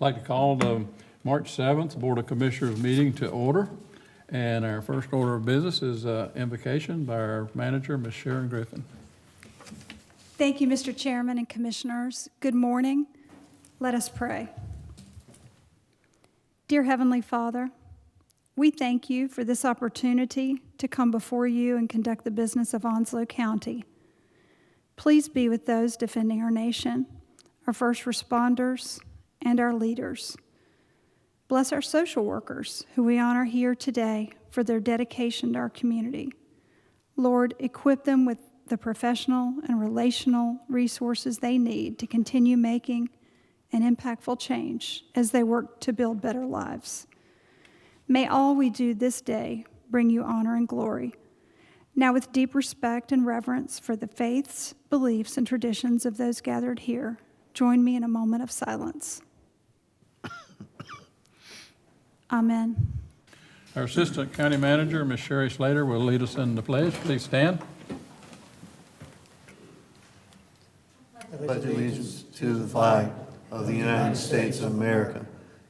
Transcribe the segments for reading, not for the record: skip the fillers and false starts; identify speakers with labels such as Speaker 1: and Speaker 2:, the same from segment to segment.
Speaker 1: like to call the March 7th Board of Commissioners meeting to order. And our first order of business is invocation by our manager, Ms. Sharon Griffin.
Speaker 2: Thank you, Mr. Chairman and Commissioners. Good morning. Let us pray. Dear Heavenly Father, we thank you for this opportunity to come before you and conduct the business of Onslow County. Please be with those defending our nation, our first responders, and our leaders. Bless our social workers who we honor here today for their dedication to our community. Lord, equip them with the professional and relational resources they need to continue making an impactful change as they work to build better lives. May all we do this day bring you honor and glory. Now, with deep respect and reverence for the faiths, beliefs, and traditions of those gathered here, join me in a moment of silence. Amen.
Speaker 1: Our Assistant County Manager, Ms. Sherry Slater, will lead us in the pledge. Please stand.
Speaker 3: I pledge allegiance to the flag of the United States of America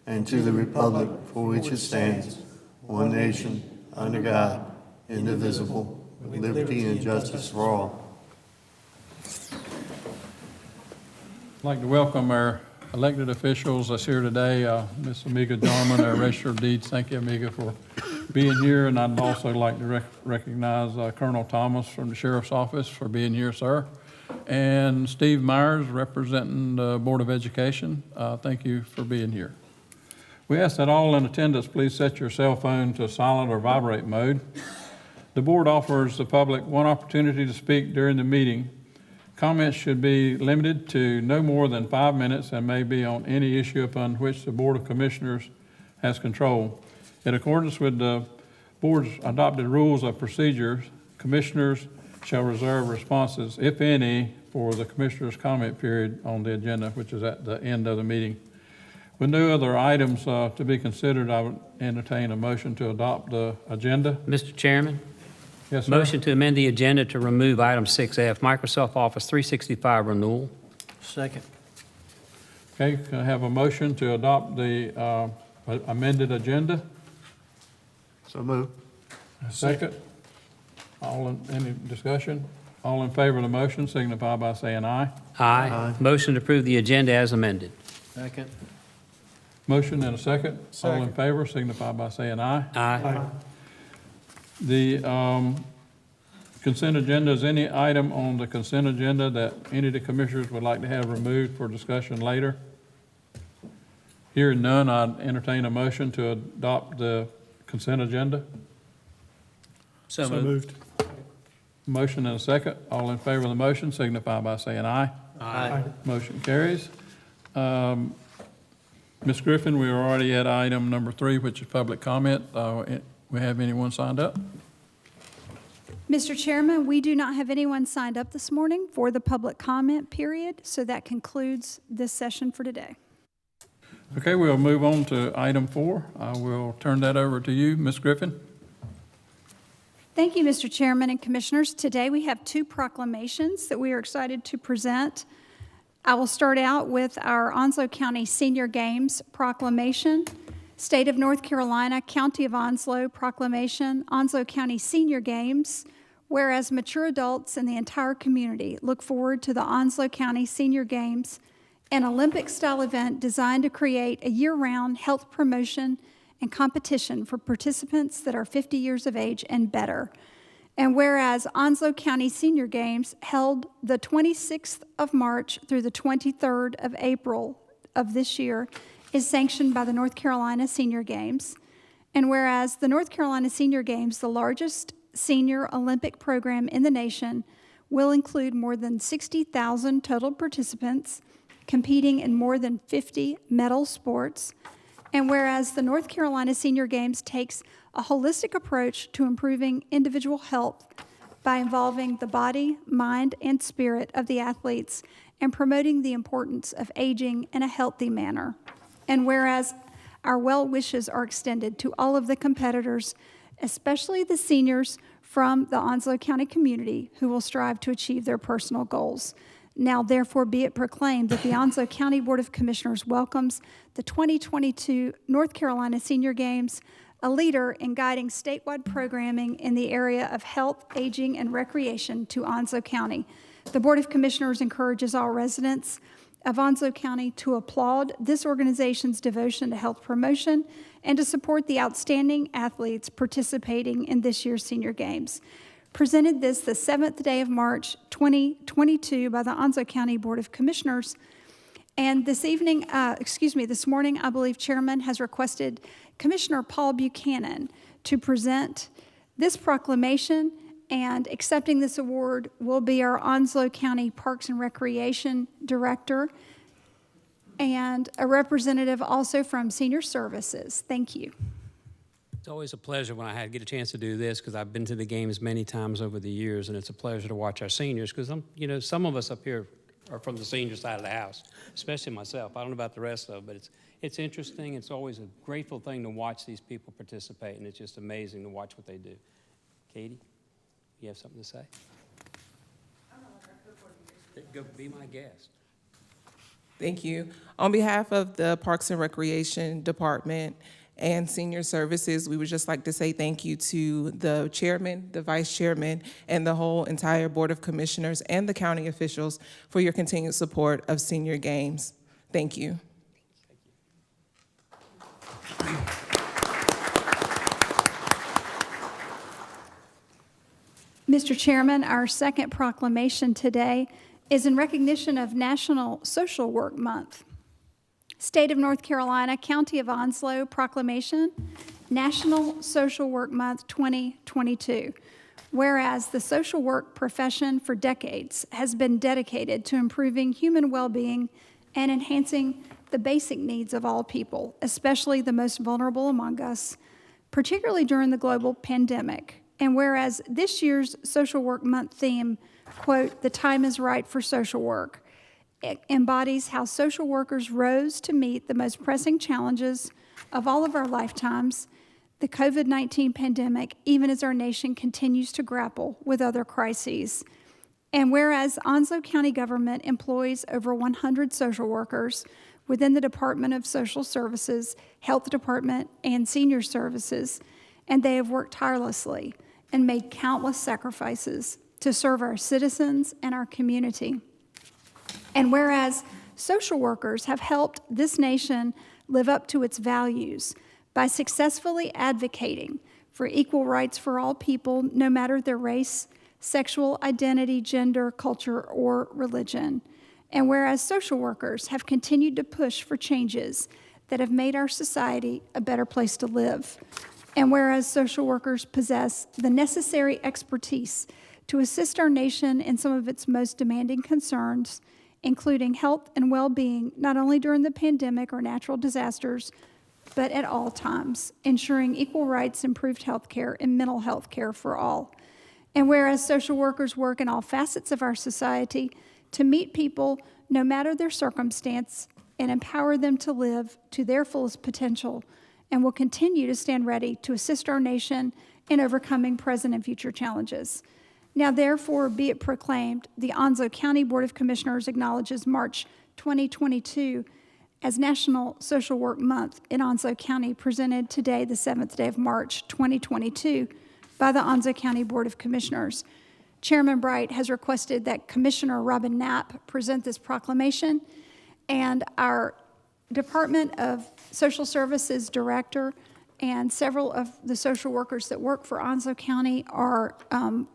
Speaker 3: and to the republic for which it stands, one nation, under God, indivisible, with liberty and justice for all.
Speaker 1: I'd like to welcome our elected officials that's here today. Ms. Amiga Jarman, our Register of Deeds. Thank you, Amiga, for being here. And I'd also like to recognize Colonel Thomas from the Sheriff's Office for being here, sir. And Steve Myers, representing the Board of Education. Thank you for being here. We ask that all in attendance please set your cell phone to silent or vibrate mode. The board offers the public one opportunity to speak during the meeting. Comments should be limited to no more than 5 minutes and may be on any issue upon which the Board of Commissioners has control. In accordance with the board's adopted rules of procedure, commissioners shall reserve responses, if any, for the commissioner's comment period on the agenda, which is at the end of the meeting. With no other items to be considered, I would entertain a motion to adopt the agenda.
Speaker 4: Mr. Chairman?
Speaker 1: Yes, sir.
Speaker 4: Motion to amend the agenda to remove item 6F, Microsoft Office 365 renewal.
Speaker 3: Second.
Speaker 1: Okay, can I have a motion to adopt the amended agenda?
Speaker 3: So moved.
Speaker 1: Second. Any discussion? All in favor of the motion signify by saying aye.
Speaker 4: Aye.
Speaker 3: Aye.
Speaker 4: Motion to approve the agenda as amended.
Speaker 3: Second.
Speaker 1: Motion and a second. All in favor signify by saying aye.
Speaker 4: Aye.
Speaker 1: The consent agenda, is any item on the consent agenda that any of the commissioners would like to have removed for discussion later? Hearing none, I'd entertain a motion to adopt the consent agenda.
Speaker 4: So moved.
Speaker 1: Motion and a second. All in favor of the motion signify by saying aye.
Speaker 4: Aye.
Speaker 1: Motion carries. Ms. Griffin, we are already at item number 3, which is public comment. We have anyone signed up?
Speaker 2: Mr. Chairman, we do not have anyone signed up this morning for the public comment period, so that concludes this session for today.
Speaker 1: Okay, we'll move on to item 4. I will turn that over to you, Ms. Griffin.
Speaker 2: Thank you, Mr. Chairman and Commissioners. Today we have 2 proclamations that we are excited to present. I will start out with our Onslow County Senior Games Proclamation. State of North Carolina, County of Onslow Proclamation, Onslow County Senior Games. Whereas mature adults and the entire community look forward to the Onslow County Senior Games, an Olympic-style event designed to create a year-round health promotion and competition for participants that are 50 years of age and better. And whereas Onslow County Senior Games held the 26th of March through the 23rd of April of this year is sanctioned by the North Carolina Senior Games. And whereas the North Carolina Senior Games, the largest senior Olympic program in the nation, will include more than 60,000 total participants competing in more than 50 medal sports. And whereas the North Carolina Senior Games takes a holistic approach to improving individual health by involving the body, mind, and spirit of the athletes and promoting the importance of aging in a healthy manner. And whereas our well wishes are extended to all of the competitors, especially the seniors from the Onslow County community who will strive to achieve their personal goals. Now therefore be it proclaimed that the Onslow County Board of Commissioners welcomes the 2022 North Carolina Senior Games, a leader in guiding statewide programming in the area of health, aging, and recreation to Onslow County. The Board of Commissioners encourages all residents of Onslow County to applaud this organization's devotion to health promotion and to support the outstanding athletes participating in this year's Senior Games. Presented the 7th day of March 2022 by the Onslow County Board of Commissioners. And this morning, I believe Chairman has requested Commissioner Paul Buchanan to present this proclamation, and accepting this award will be our Onslow County Parks and Recreation Director and a representative also from Senior Services. Thank you.
Speaker 4: It's always a pleasure when I get a chance to do this, because I've been to the games many times over the years, and it's a pleasure to watch our seniors, because some of us up here are from the senior side of the house, especially myself. I don't know about the rest of them, but it's interesting. It's always a grateful thing to watch these people participate, and it's just amazing to watch what they do. Katie, you have something to say? Go be my guest.
Speaker 5: Thank you. On behalf of the Parks and Recreation Department and Senior Services, we would just like to say thank you to the chairman, the vice chairman, and the whole entire Board of Commissioners and the county officials for your continued support of Senior Games. Thank you.
Speaker 2: Mr. Chairman, our second proclamation today is in recognition of National Social Work Month. State of North Carolina, County of Onslow Proclamation, National Social Work Month 2022. Whereas the social work profession for decades has been dedicated to improving human well-being and enhancing the basic needs of all people, especially the most vulnerable among us, particularly during the global pandemic. And whereas this year's Social Work Month theme, quote, "The time is right for social work," it embodies how social workers rose to meet the most pressing challenges of all of our lifetimes, the COVID-19 pandemic, even as our nation continues to grapple with other crises. And whereas Onslow County government employs over 100 social workers within the Department of Social Services, Health Department, and Senior Services, and they have worked tirelessly and made countless sacrifices to serve our citizens and our community. And whereas social workers have helped this nation live up to its values by successfully advocating for equal rights for all people, no matter their race, sexual identity, gender, culture, or religion. And whereas social workers have continued to push for changes that have made our society a better place to live. And whereas social workers possess the necessary expertise to assist our nation in some of its most demanding concerns, including health and well-being, not only during the pandemic or natural disasters, but at all times, ensuring equal rights, improved health care, and mental health care for all. And whereas social workers work in all facets of our society to meet people no matter their circumstance and empower them to live to their fullest potential, and will continue to stand ready to assist our nation in overcoming present and future challenges. Now, therefore, be it proclaimed, the Onslow County Board of Commissioners acknowledges March 2022 as National Social Work Month in Onslow County, presented today, the 7th day of March 2022, by the Onslow County Board of Commissioners. Chairman Bright has requested that Commissioner Robin Knapp present this proclamation, and our Department of Social Services Director and several of the social workers that work for Onslow County are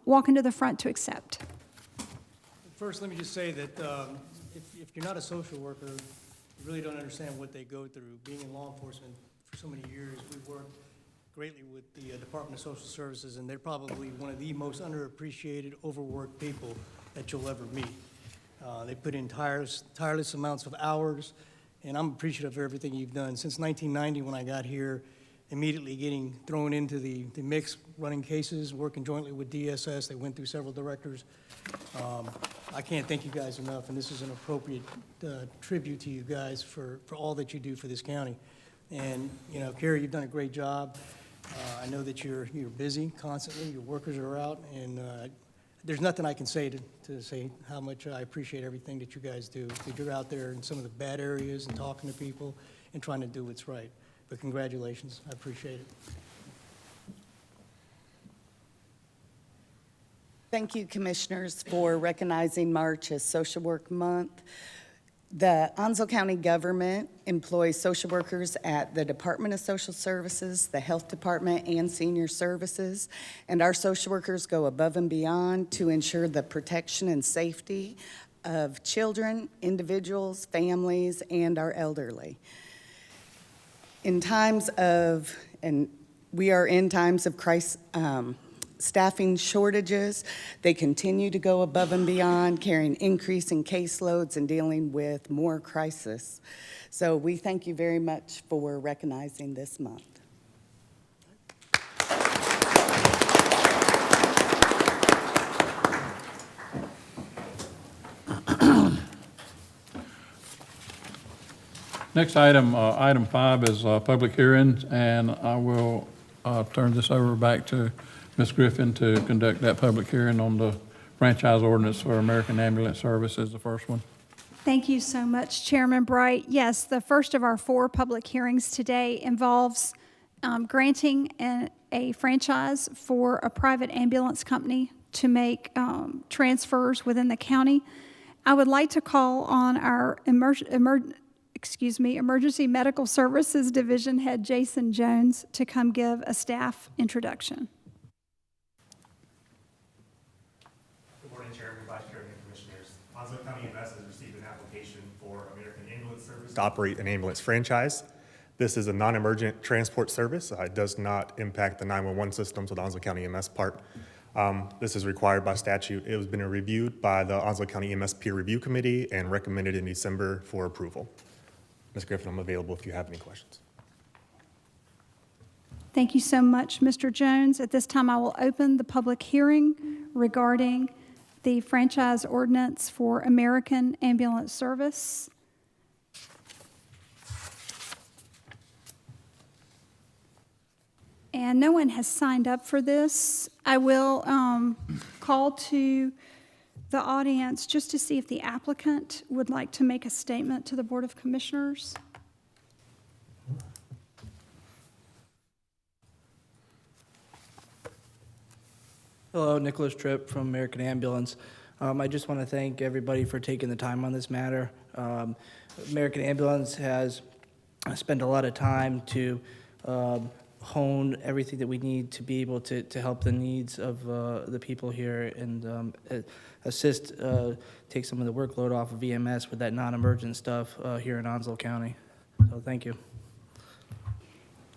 Speaker 2: walking to the front to accept.
Speaker 6: First, let me just say that if you're not a social worker, you really don't understand what they go through. Being in law enforcement for so many years, we've worked greatly with the Department of Social Services, and they're probably one of the most underappreciated, overworked people that you'll ever meet. They put in tireless amounts of hours, and I'm appreciative of everything you've done. Since 1990, when I got here, immediately getting thrown into the mix, running cases, working jointly with DSS. They went through several directors. I can't thank you guys enough, and this is an appropriate tribute to you guys for all that you do for this county. And, you know, Carrie, you've done a great job. I know that you're busy constantly. Your workers are out, and there's nothing I can say to say how much I appreciate everything that you guys do. That you're out there in some of the bad areas and talking to people and trying to do what's right. But congratulations, I appreciate it.
Speaker 7: Thank you, Commissioners, for recognizing March as Social Work Month. The Onslow County government employs social workers at the Department of Social Services, the Health Department, and Senior Services. And our social workers go above and beyond to ensure the protection and safety of children, individuals, families, and our elderly. In times of, and we are in times of crisis, staffing shortages, they continue to go above and beyond, carrying increasing caseloads and dealing with more crisis. So we thank you very much for recognizing this month.
Speaker 1: Next item, item 5 is public hearings, and I will turn this over back to Ms. Griffin to conduct that public hearing on the franchise ordinance for American Ambulance Services, the first one.
Speaker 2: Thank you so much, Chairman Bright. Yes, the first of our 4 public hearings today involves granting a franchise for a private ambulance company to make transfers within the county. I would like to call on our Emergency Medical Services Division Head, Jason Jones, to come give a staff introduction.
Speaker 8: Good morning, Chairman, Vice Chairman, and Commissioners. Onslow County EMS has received an application for American Ambulance Service to operate an ambulance franchise. This is a non-emergent transport service. It does not impact the 911 system, so the Onslow County EMS part. This is required by statute. It has been reviewed by the Onslow County EMS Peer Review Committee and recommended in December for approval. Ms. Griffin, I'm available if you have any questions.
Speaker 2: Thank you so much, Mr. Jones. At this time, I will open the public hearing regarding the franchise ordinance for American Ambulance Service. And no one has signed up for this. I will call to the audience just to see if the applicant would like to make a statement to the Board of Commissioners.
Speaker 9: Hello, Nicholas Tripp from American Ambulance. I just want to thank everybody for taking the time on this matter. American Ambulance has spent a lot of time to hone everything that we need to be able to help the needs of the people here and assist, take some of the workload off of EMS with that non-emergent stuff here in Onslow County. So thank you.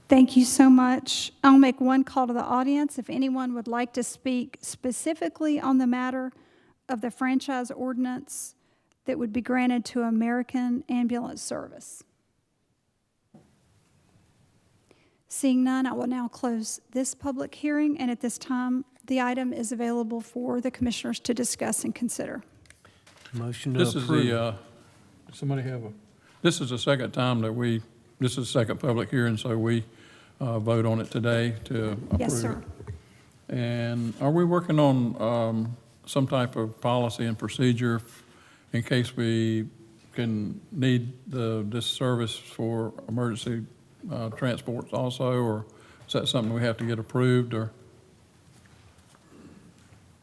Speaker 2: Thank you so much. I'll make one call to the audience. If anyone would like to speak specifically on the matter of the franchise ordinance that would be granted to American Ambulance Service. Seeing none, I will now close this public hearing, and at this time, the item is available for the commissioners to discuss and consider.
Speaker 10: Motion to
Speaker 1: This is
Speaker 10: approve.
Speaker 1: the, somebody have a, this is the second time that this is the second public hearing, so we vote on it today to approve it.
Speaker 2: Yes, sir.
Speaker 1: And are we working on some type of policy and procedure in case we can need this service for emergency transports also, or is that something we have to get approved, or?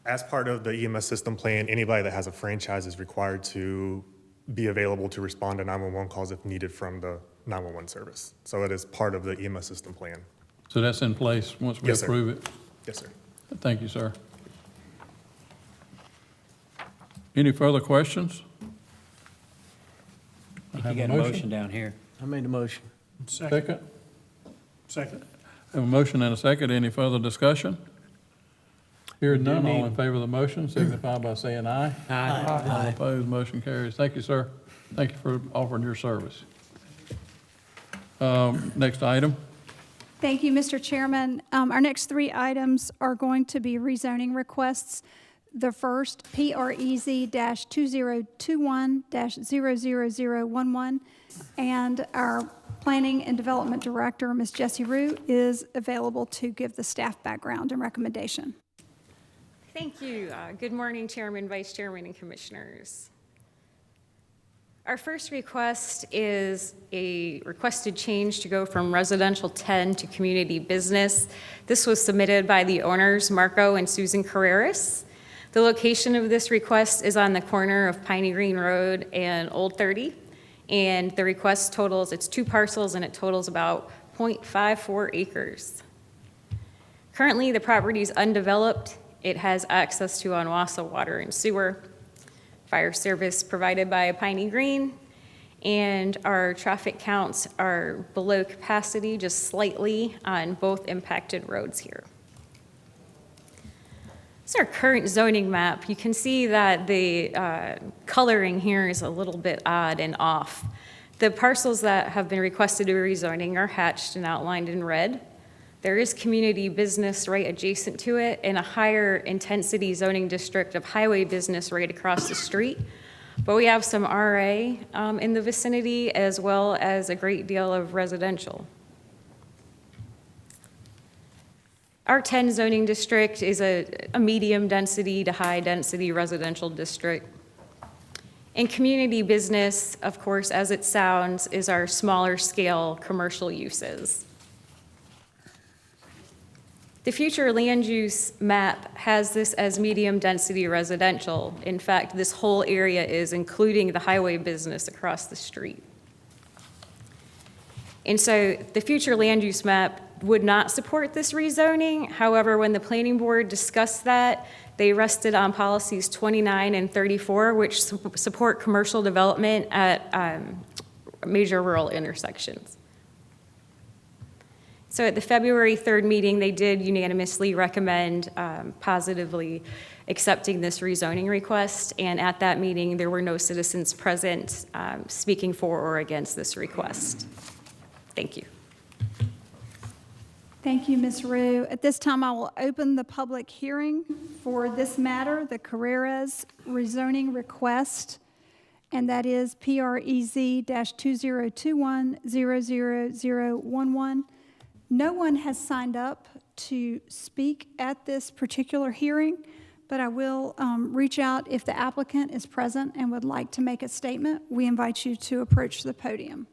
Speaker 8: As part of the EMS system plan, anybody that has a franchise is required to be available to respond to 911 calls if needed from the 911 service. So it is part of the EMS system plan.
Speaker 1: So that's in place once we
Speaker 8: Yes, sir.
Speaker 1: approve it?
Speaker 8: Yes, sir.
Speaker 1: Thank you, sir. Any further questions?
Speaker 10: You got a motion down here. I made the motion.
Speaker 1: Second? Second. Have a motion and a second. Any further discussion? Hearing none, all in favor of the motion signify by saying aye.
Speaker 10: Aye.
Speaker 1: All opposed, motion carries. Thank you, sir. Thank you for offering your service. Next item.
Speaker 2: Thank you, Mr. Chairman. Our next 3 items are going to be rezoning requests. The first, PREZ-2021-00011, and our Planning and Development Director, Ms. Jessie Rue, is available to give the staff background and recommendation.
Speaker 11: Thank you. Good morning, Chairman, Vice Chairman, and Commissioners. Our first request is a requested change to go from residential 10 to community business. This was submitted by the owners, Marco and Susan Carreras. The location of this request is on the corner of Piney Green Road and Old 30. And the request totals, it's 2 parcels and it totals about 0.54 acres. Currently, the property is undeveloped. It has access to Onwassa water and sewer, fire service provided by Piney Green, and our traffic counts are below capacity just slightly on both impacted roads here. This is our current zoning map. You can see that the coloring here is a little bit odd and off. The parcels that have been requested to rezoning are hatched and outlined in red. There is community business right adjacent to it and a higher intensity zoning district of highway business right across the street. But we have some RA in the vicinity as well as a great deal of residential. Our 10 zoning district is a medium density to high density residential district. And community business, of course, as it sounds, is our smaller scale commercial uses. The future land use map has this as medium density residential. In fact, this whole area is including the highway business across the street. And so the future land use map would not support this rezoning. However, when the planning board discussed that, they rested on policies 29 and 34, which support commercial development at major rural intersections. So at the February 3rd meeting, they did unanimously recommend positively accepting this rezoning request. And at that meeting, there were no citizens present speaking for or against this request. Thank you.
Speaker 2: Thank you, Ms. Rue. At this time, I will open the public hearing for this matter, the Carreras rezoning request, and that is PREZ-2021-00011. No one has signed up to speak at this particular hearing, but I will reach out if the applicant is present and would like to make a statement. We invite you to approach the podium.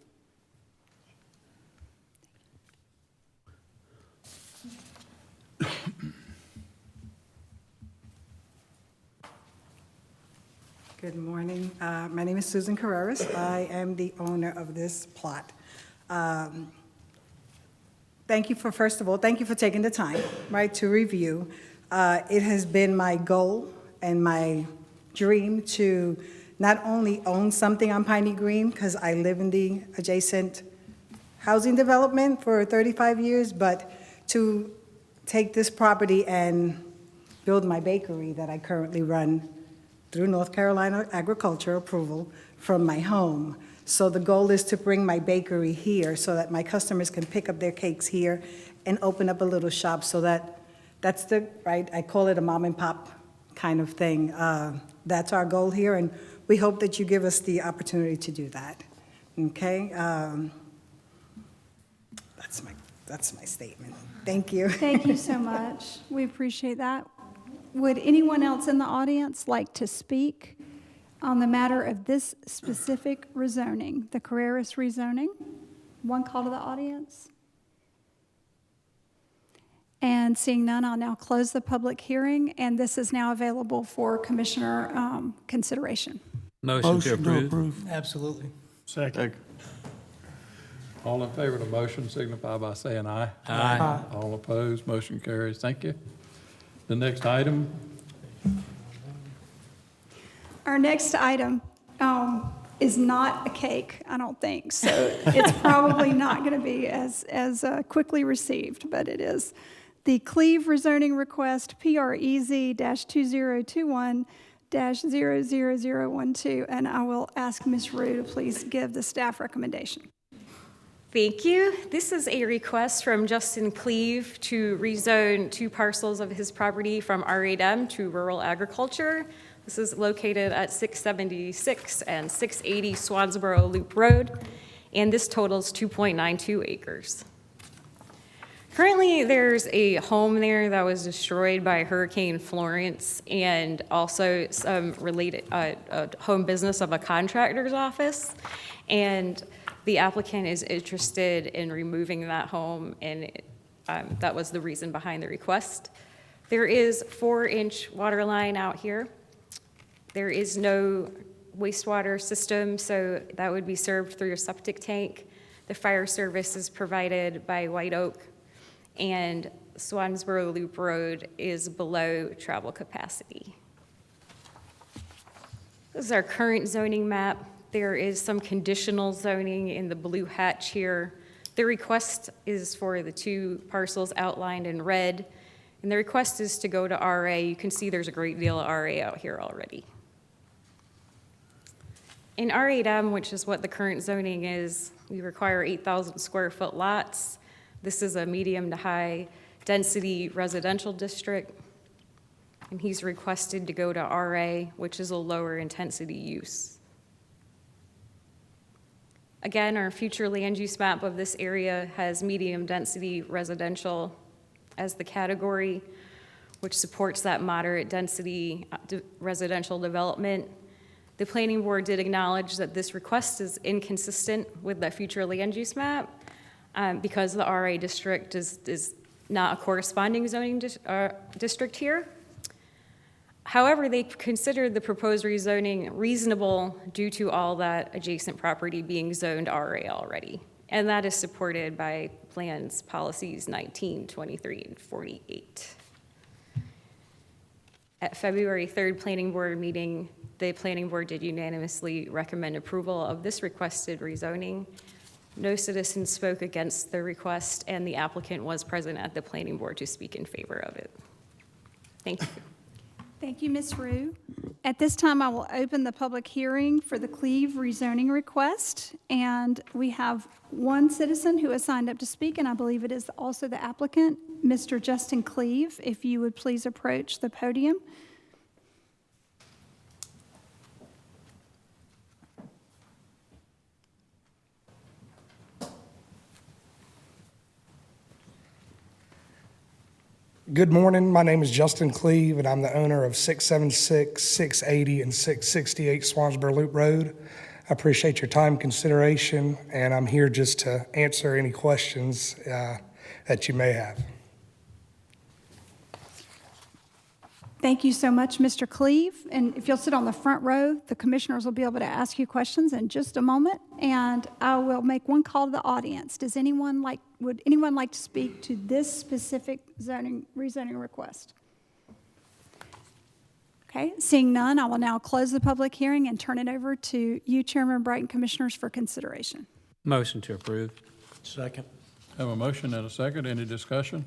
Speaker 12: Good morning. My name is Susan Carreras. I am the owner of this plot. Thank you for, first of all, thank you for taking the time, right, to review. It has been my goal and my dream to not only own something on Piney Green, because I live in the adjacent housing development for 35 years, but to take this property and build my bakery that I currently run through North Carolina agriculture approval from my home. So the goal is to bring my bakery here so that my customers can pick up their cakes here and open up a little shop so that's the, right, I call it a mom and pop kind of thing. That's our goal here, and we hope that you give us the opportunity to do that, okay? That's my statement. Thank you.
Speaker 2: Thank you so much. We appreciate that. Would anyone else in the audience like to speak on the matter of this specific rezoning, the Carreras rezoning? One call to the audience. And seeing none, I'll now close the public hearing, and this is now available for commissioner consideration.
Speaker 10: Motion to approve.
Speaker 6: Absolutely.
Speaker 3: Second.
Speaker 1: All in favor of the motion signify by saying aye.
Speaker 10: Aye.
Speaker 1: All opposed, motion carries. Thank you. The next item.
Speaker 2: Our next item is not a cake, I don't think, so it's probably not going to be as quickly received, but it is the Cleve rezoning request, PREZ-2021-00012, and I will ask Ms. Rue to please give the staff recommendation.
Speaker 11: Thank you. This is a request from Justin Cleve to rezone 2 parcels of his property from R8M to rural agriculture. This is located at 676 and 680 Swansboro Loop Road, and this totals 2.92 acres. Currently, there's a home there that was destroyed by Hurricane Florence and also some related, a home business of a contractor's office. And the applicant is interested in removing that home, and that was the reason behind the request. There is 4-inch water line out here. There is no wastewater system, so that would be served through a septic tank. The fire service is provided by White Oak, and Swansboro Loop Road is below travel capacity. This is our current zoning map. There is some conditional zoning in the blue hatch here. The request is for the 2 parcels outlined in red, and the request is to go to RA. You can see there's a great deal of RA out here already. In R8M, which is what the current zoning is, we require 8,000 square foot lots. This is a medium to high density residential district, and he's requested to go to RA, which is a lower intensity use. Again, our future land use map of this area has medium density residential as the category, which supports that moderate density residential development. The planning board did acknowledge that this request is inconsistent with the future land use map because the RA district is not a corresponding zoning district here. However, they considered the proposed rezoning reasonable due to all that adjacent property being zoned RA already. And that is supported by plans policies 19, 23, and 48. At February 3rd planning board meeting, the planning board did unanimously recommend approval of this requested rezoning. No citizens spoke against the request, and the applicant was present at the planning board to speak in favor of it. Thank you.
Speaker 2: Thank you, Ms. Rue. At this time, I will open the public hearing for the Cleve rezoning request. And we have one citizen who has signed up to speak, and I believe it is also the applicant, Mr. Justin Cleve. If you would please approach the podium.
Speaker 13: Good morning. My name is Justin Cleve, and I'm the owner of 676, 680, and 668 Swansboro Loop Road. I appreciate your time, consideration, and I'm here just to answer any questions that you may have.
Speaker 2: Thank you so much, Mr. Cleve. And if you'll sit on the front row, the commissioners will be able to ask you questions in just a moment. And I will make one call to the audience. Would anyone like to speak to this specific rezoning request? Okay, seeing none, I will now close the public hearing and turn it over to you, Chairman Bright, and Commissioners for consideration.
Speaker 4: Motion to approve.
Speaker 6: Second.
Speaker 1: Have a motion and a second. Any discussion?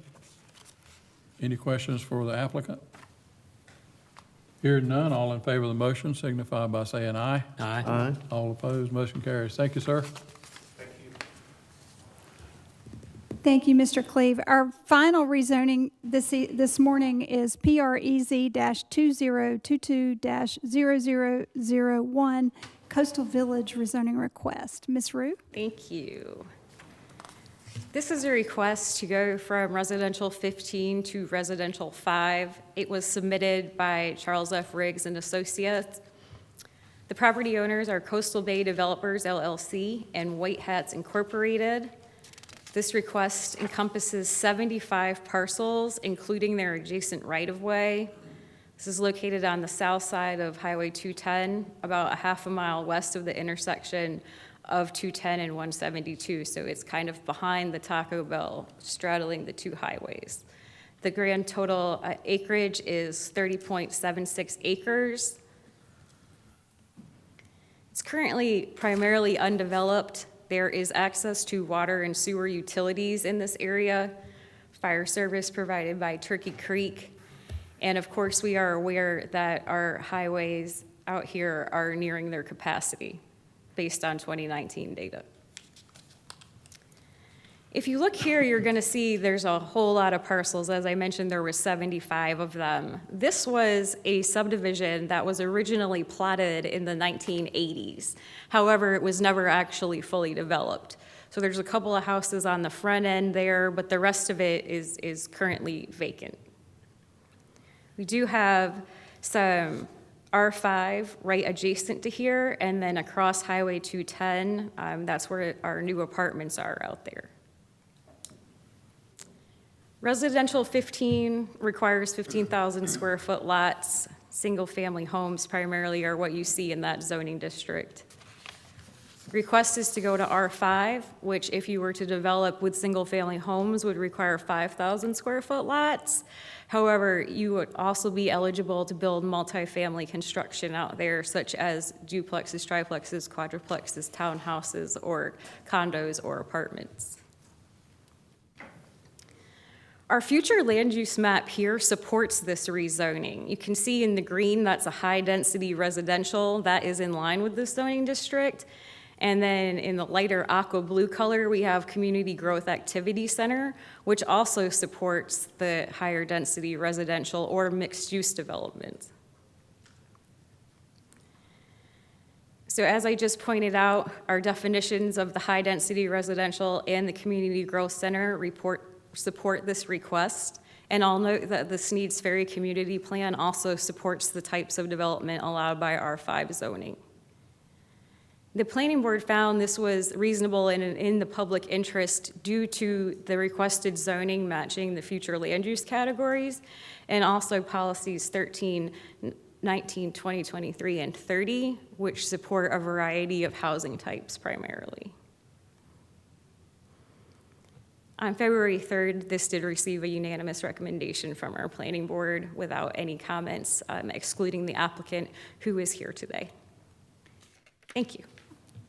Speaker 1: Any questions for the applicant? Hearing none, all in favor of the motion signify by saying aye.
Speaker 4: Aye.
Speaker 3: Aye.
Speaker 1: All opposed, motion carries. Thank you, sir.
Speaker 8: Thank you.
Speaker 2: Thank you, Mr. Cleve. Our final rezoning this morning is PREZ-2022-0001 Coastal Village rezoning request. Ms. Rue?
Speaker 11: Thank you. This is a request to go from residential 15 to residential 5. It was submitted by Charles F. Riggs and Associates. The property owners are Coastal Bay Developers, LLC, and White Hats Incorporated. This request encompasses 75 parcels, including their adjacent right-of-way. This is located on the south side of Highway 210, about a half a mile west of the intersection of 210 and 172, so it's kind of behind the Taco Bell, straddling the 2 highways. The grand total acreage is 30.76 acres. It's currently primarily undeveloped. There is access to water and sewer utilities in this area, fire service provided by Turkey Creek, and of course we are aware that our highways out here are nearing their capacity based on 2019 data. If you look here, you're going to see there's a whole lot of parcels. As I mentioned, there were 75 of them. This was a subdivision that was originally platted in the 1980s. However, it was never actually fully developed. So there's a couple of houses on the front end there, but the rest of it is currently vacant. We do have some R5 right adjacent to here, and then across Highway 210, that's where our new apartments are out there. Residential 15 requires 15,000 square foot lots. Single-family homes primarily are what you see in that zoning district. Request is to go to R5, which if you were to develop with single-family homes would require 5,000 square foot lots. However, you would also be eligible to build multifamily construction out there, such as duplexes, triplexes, quadruplexes, townhouses, or condos or apartments. Our future land use map here supports this rezoning. You can see in the green, that's a high-density residential. That is in line with this zoning district. And then in the lighter aqua blue color, we have Community Growth Activity Center, which also supports the higher density residential or mixed-use development. So as I just pointed out, our definitions of the high-density residential and the Community Growth Center support this request. And I'll note that the Sneads Ferry Community Plan also supports the types of development allowed by R5 zoning. The planning board found this was reasonable and in the public interest due to the requested zoning matching the future land use categories and also policies 13, 19, 20, 23, and 30, which support a variety of housing types primarily. On February 3rd, this did receive a unanimous recommendation from our planning board without any comments, excluding the applicant who is here today. Thank you.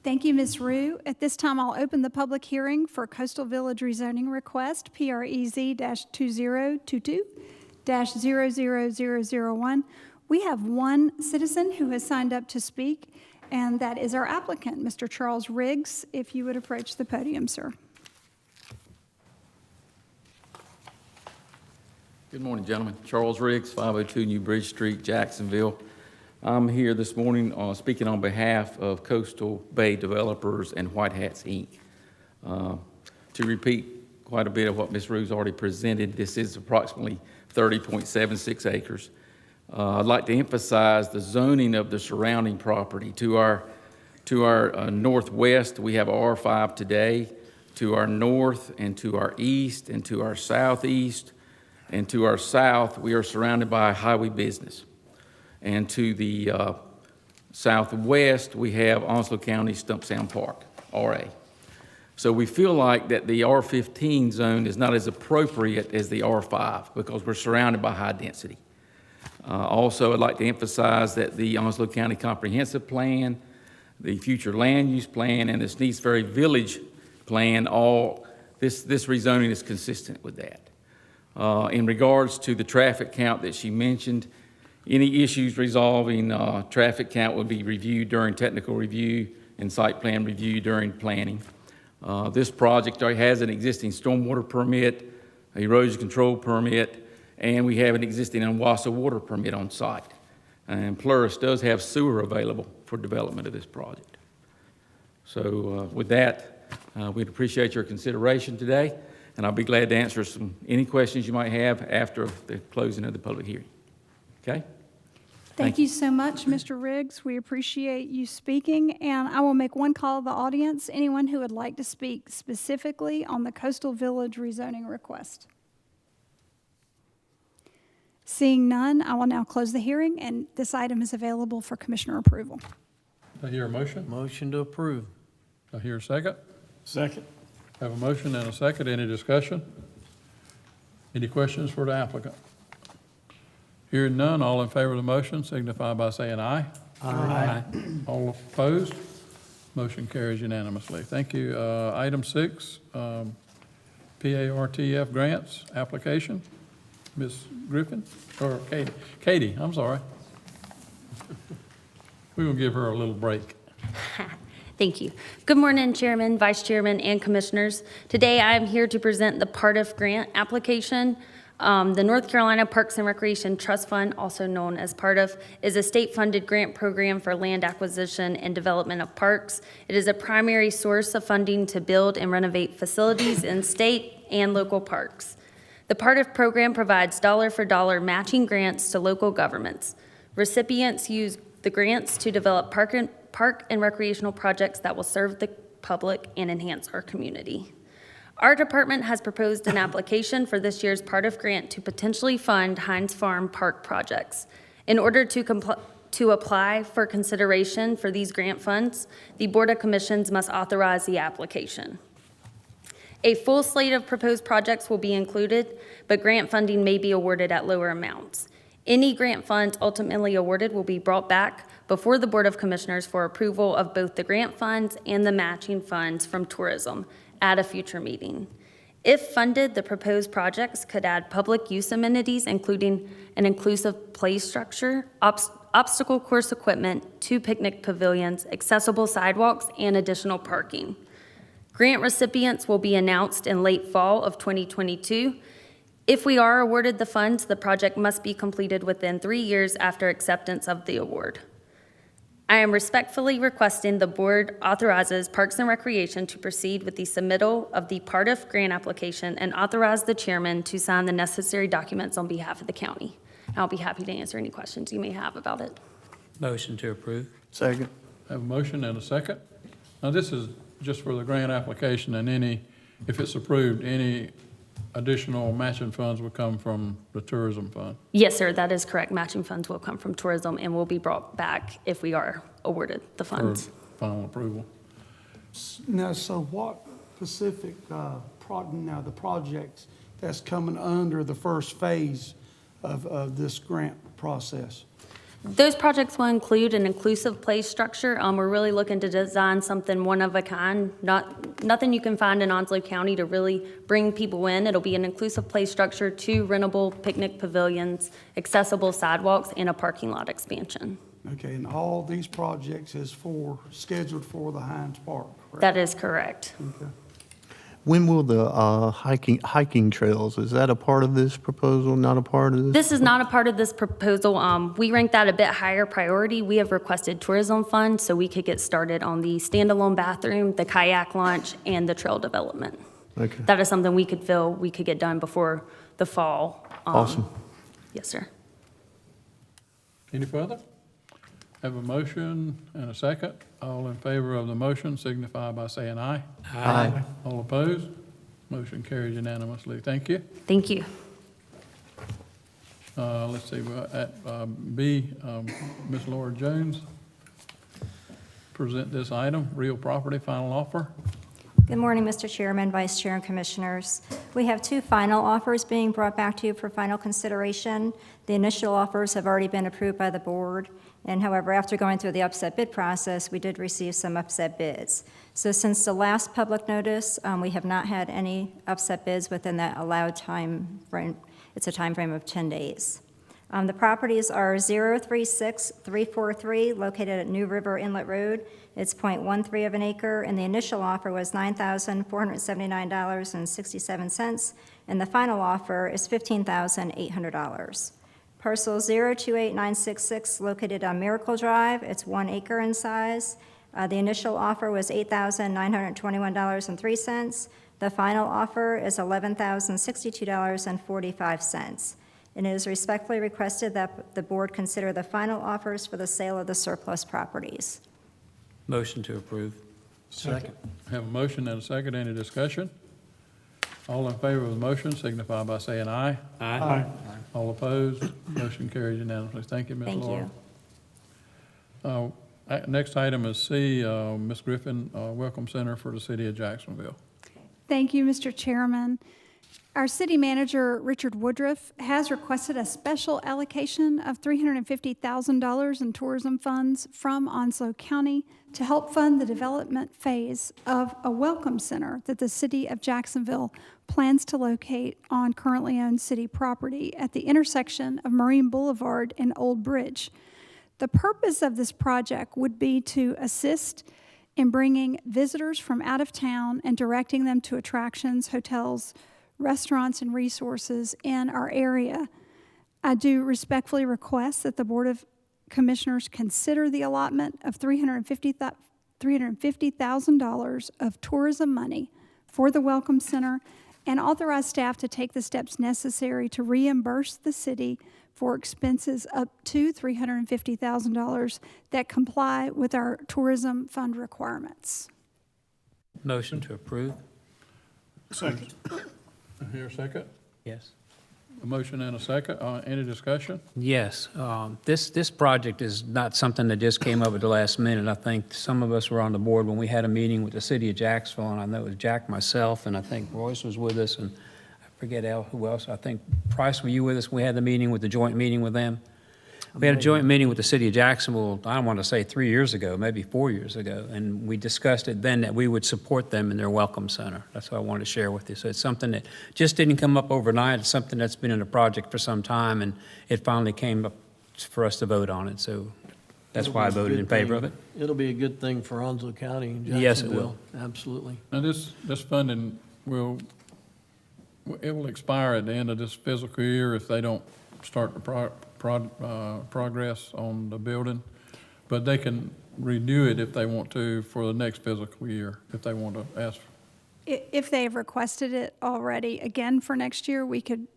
Speaker 2: Thank you, Ms. Rue. At this time, I'll open the public hearing for Coastal Village Rezoning Request, PREZ-2022-00001. We have one citizen who has signed up to speak, and that is our applicant, Mr. Charles Riggs. If you would approach the podium, sir.
Speaker 10: Good morning, gentlemen. Charles Riggs, 502 New Bridge Street, Jacksonville. I'm here this morning speaking on behalf of Coastal Bay Developers and White Hats, Inc. To repeat quite a bit of what Ms. Rue's already presented, this is approximately 30.76 acres. I'd like to emphasize the zoning of the surrounding property. To our northwest, we have R5 today. To our north and to our east and to our southeast, and to our south, we are surrounded by highway business. And to the southwest, we have Onslow County Stump Sound Park, RA. So we feel like that the R15 zone is not as appropriate as the R5 because we're surrounded by high density. Also, I'd like to emphasize that the Onslow County Comprehensive Plan, the Future Land Use Plan, and the Sneads Ferry Village Plan, this rezoning is consistent with that. In regards to the traffic count that she mentioned, any issues resolving traffic count will be reviewed during technical review and site plan review during planning. This project has an existing stormwater permit, erosion control permit, and we have an existing Unwassa water permit on site. And Plurus does have sewer available for development of this project. So with that, we'd appreciate your consideration today. And I'll be glad to answer any questions you might have after the closing of the public hearing. Okay?
Speaker 2: Thank you so much, Mr. Riggs. We appreciate you speaking, and I will make one call to the audience. Anyone who would like to speak specifically on the Coastal Village rezoning request? Seeing none, I will now close the hearing, and this item is available for Commissioner approval.
Speaker 1: Do I hear a motion?
Speaker 10: Motion to approve.
Speaker 1: Do I hear a second?
Speaker 3: Second.
Speaker 1: Have a motion and a second. Any discussion? Any questions for the applicant? Hearing none, all in favor of the motion signify by saying aye. Aye. All opposed? Motion carries unanimously. Thank you. Item 6, PARTF grants application. Ms. Griffin, or Katie? Katie, I'm sorry. We're going to give her a little break.
Speaker 14: Thank you. Good morning, Chairman, Vice Chairman, and Commissioners. Today, I am here to present the PARTF grant application. The North Carolina Parks and Recreation Trust Fund, also known as part of, is a state-funded grant program for land acquisition and development of parks. It is a primary source of funding to build and renovate facilities in state and local parks. The part of program provides dollar-for-dollar matching grants to local governments. Recipients use the grants to develop park and recreational projects that will serve the public and enhance our community. Our department has proposed an application for this year's part of grant to potentially fund Hines Farm Park projects. In order to apply for consideration for these grant funds, the Board of Commissioners must authorize the application. A full slate of proposed projects will be included, but grant funding may be awarded at lower amounts. Any grant funds ultimately awarded will be brought back before the Board of Commissioners for approval of both the grant funds and the matching funds from tourism at a future meeting. If funded, the proposed projects could add public use amenities, including an inclusive play structure, obstacle course equipment, 2 picnic pavilions, accessible sidewalks, and additional parking. Grant recipients will be announced in late fall of 2022. If we are awarded the funds, the project must be completed within 3 years after acceptance of the award. I am respectfully requesting the board authorizes Parks and Recreation to proceed with the submittal of the part of grant application and authorize the chairman to sign the necessary documents on behalf of the county. I'll be happy to answer any questions you may have about it.
Speaker 4: Motion to approve.
Speaker 3: Second.
Speaker 1: Have a motion and a second. Now, this is just for the grant application, and if it's approved, any additional matching funds will come from the tourism fund.
Speaker 14: Yes, sir, that is correct. Matching funds will come from tourism and will be brought back if we are awarded the
Speaker 1: For
Speaker 14: funds.
Speaker 1: final approval.
Speaker 15: Now, so what specific, now the projects that's coming under the first phase of this grant process?
Speaker 14: Those projects will include an inclusive play structure. We're really looking to design something one of a kind, nothing you can find in Onslow County to really bring people in. It'll be an inclusive play structure, 2 rentable picnic pavilions, accessible sidewalks, and a parking lot expansion.
Speaker 15: Okay, and all these projects is scheduled for the Hines Park, correct?
Speaker 14: That is correct.
Speaker 15: Okay.
Speaker 3: When will the hiking trails, is that a part of this proposal, not a part of this?
Speaker 14: This is not a part of this proposal. We rank that a bit higher priority. We have requested tourism funds so we could get started on the standalone bathroom, the kayak launch, and the trail development.
Speaker 3: Okay.
Speaker 14: That is something we could feel we could get done before the fall.
Speaker 3: Awesome.
Speaker 14: Yes, sir.
Speaker 1: Any further? Have a motion and a second. All in favor of the motion signify by saying aye.
Speaker 3: Aye.
Speaker 1: All opposed? Motion carries unanimously. Thank you.
Speaker 14: Thank you.
Speaker 1: Let's see, at B, Ms. Laura Jones, present this item, real property, final offer.
Speaker 16: Good morning, Mr. Chairman, Vice Chair, and Commissioners. We have 2 final offers being brought back to you for final consideration. The initial offers have already been approved by the board, and however, after going through the upset bid process, we did receive some upset bids. So since the last public notice, we have not had any upset bids within that allowed time frame. It's a time frame of 10 days. The properties are 036343, located at New River Inlet Road. It's 0.13 of an acre, and the initial offer was $9,479.67, and the final offer is $15,800. Parcel 028966, located on Miracle Drive. It's 1 acre in size. The initial offer was $8,921.03. The final offer is $11,062.45. And it is respectfully requested that the board consider the final offers for the sale of the surplus properties.
Speaker 4: Motion to approve.
Speaker 1: Second. Have a motion and a second. Any discussion? All in favor of the motion signify by saying aye.
Speaker 4: Aye.
Speaker 1: All opposed? Motion carries unanimously. Thank you, Ms.
Speaker 16: Thank
Speaker 1: Laura.
Speaker 16: you.
Speaker 1: Next item is C, Ms. Griffin, Welcome Center for the City of Jacksonville.
Speaker 2: Thank you, Mr. Chairman. Our city manager, Richard Woodruff, has requested a special allocation of $350,000 in tourism funds from Onslow County to help fund the development phase of a welcome center that the city of Jacksonville plans to locate on currently owned city property at the intersection of Marine Boulevard and Old Bridge. The purpose of this project would be to assist in bringing visitors from out of town and directing them to attractions, hotels, restaurants, and resources in our area. I do respectfully request that the Board of Commissioners consider the allotment of $350,000 of tourism money for the Welcome Center and authorize staff to take the steps necessary to reimburse the city for expenses up to $350,000 that comply with our tourism fund requirements.
Speaker 4: Motion to approve?
Speaker 15: Second.
Speaker 1: Here, a second.
Speaker 4: Yes.
Speaker 1: A motion and a second. Any discussion?
Speaker 4: Yes, this project is not something that just came up at the last minute. I think some of us were on the board when we had a meeting with the city of Jacksonville, and I know it was Jack, myself, and I think Royce was with us, and I forget who else. I think, Price, were you with us? We had the meeting with the joint meeting with them. We had a joint meeting with the city of Jacksonville, I want to say 3 years ago, maybe 4 years ago, and we discussed it then that we would support them in their Welcome Center. That's what I wanted to share with you. So it's something that just didn't come up overnight. It's something that's been in a project for some time, and it finally came up for us to vote on it. So that's why I voted in favor of it.
Speaker 3: It'll be a good thing for Onslow County and Jacksonville.
Speaker 4: Yes, it will.
Speaker 3: Absolutely.
Speaker 1: Now, this funding it will expire at the end of this fiscal year if they don't start the progress on the building, but they can renew it if they want to for the next fiscal year, if they want to ask.
Speaker 2: If they have requested it already again for next year, we could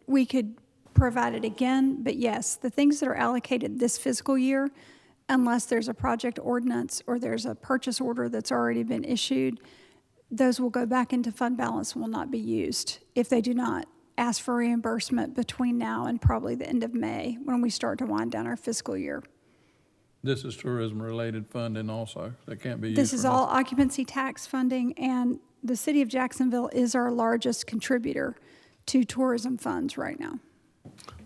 Speaker 2: provide it again. But yes, the things that are allocated this fiscal year, unless there's a project ordinance or there's a purchase order that's already been issued, those will go back into fund balance and will not be used if they do not ask for reimbursement between now and probably the end of May when we start to wind down our fiscal year.
Speaker 1: This is tourism-related funding also that can't be used.
Speaker 2: This is
Speaker 1: for
Speaker 2: all
Speaker 1: nothing.
Speaker 2: occupancy tax funding, and the city of Jacksonville is our largest contributor to tourism funds right now.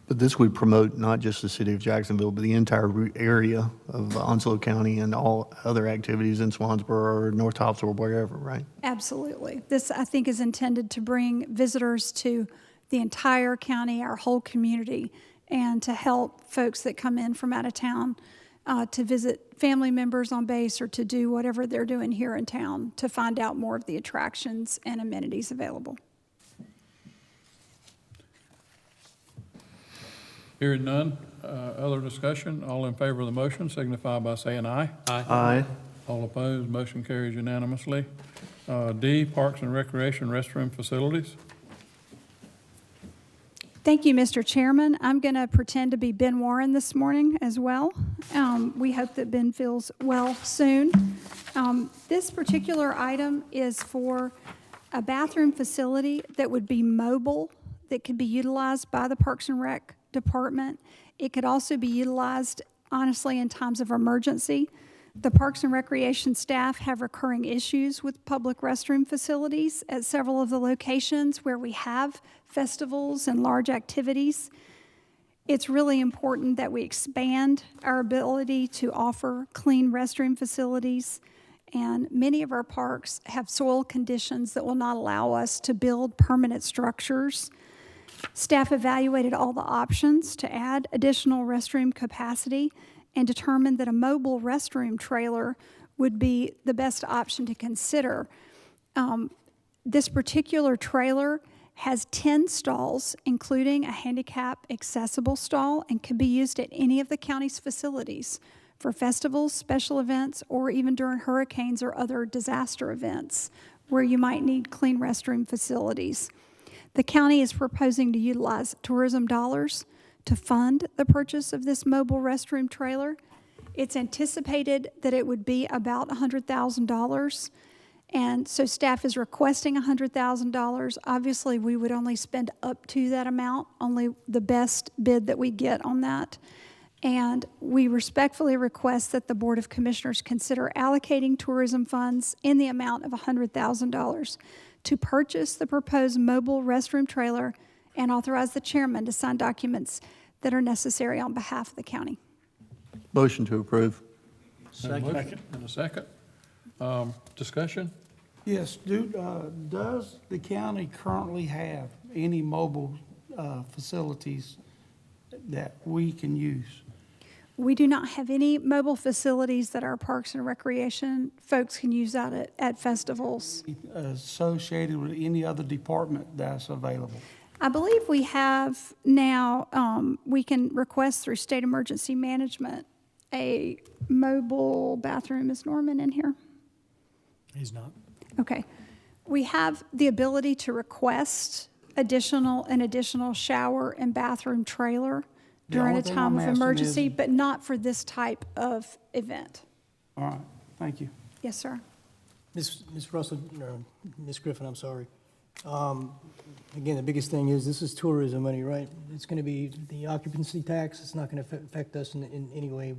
Speaker 3: But this would promote not just the city of Jacksonville, but the entire area of Onslow County and all other activities in Swansboro or North Tops or wherever, right?
Speaker 2: Absolutely. This, I think, is intended to bring visitors to the entire county, our whole community, and to help folks that come in from out of town to visit family members on base or to do whatever they're doing here in town to find out more of the attractions and amenities available.
Speaker 1: Hearing none, other discussion, all in favor of the motion signify by saying aye.
Speaker 3: Aye.
Speaker 1: All opposed, motion carries unanimously. D, Parks and Recreation Restroom Facilities.
Speaker 2: Thank you, Mr. Chairman. I'm going to pretend to be Ben Warren this morning as well. We hope that Ben feels well soon. This particular item is for a bathroom facility that would be mobile, that could be utilized by the Parks and Rec Department. It could also be utilized, honestly, in times of emergency. The Parks and Recreation staff have recurring issues with public restroom facilities at several of the locations where we have festivals and large activities. It's really important that we expand our ability to offer clean restroom facilities, and many of our parks have soil conditions that will not allow us to build permanent structures. Staff evaluated all the options to add additional restroom capacity and determined that a mobile restroom trailer would be the best option to consider. This particular trailer has 10 stalls, including a handicap accessible stall, and can be used at any of the county's facilities for festivals, special events, or even during hurricanes or other disaster events where you might need clean restroom facilities. The county is proposing to utilize tourism dollars to fund the purchase of this mobile restroom trailer. It's anticipated that it would be about $100,000, and so staff is requesting $100,000. Obviously, we would only spend up to that amount, only the best bid that we get on that. And we respectfully request that the Board of Commissioners consider allocating tourism funds in the amount of $100,000 to purchase the proposed mobile restroom trailer and authorize the chairman to sign documents that are necessary on behalf of the county.
Speaker 3: Motion to approve.
Speaker 1: Second. And a second. Discussion?
Speaker 15: Yes, does the county currently have any mobile facilities that we can use?
Speaker 2: We do not have any mobile facilities that our Parks and Recreation folks can use out at festivals.
Speaker 15: Associated with any other department that's available.
Speaker 2: I believe we have now, we can request through state emergency management a mobile bathroom. Is Norman in here?
Speaker 6: He's not.
Speaker 2: Okay. We have the ability to request an additional shower and bathroom trailer
Speaker 15: The
Speaker 2: during
Speaker 15: only
Speaker 2: a
Speaker 15: thing
Speaker 2: time
Speaker 15: I'm
Speaker 2: of
Speaker 15: asking
Speaker 2: emergency,
Speaker 15: is-
Speaker 2: but not for this type of event.
Speaker 15: All right, thank you.
Speaker 2: Yes, sir.
Speaker 6: Ms. Russell, or Ms. Griffin, I'm sorry. Again, the biggest thing is this is tourism money, right? It's going to be the occupancy tax. It's not going to affect us in any way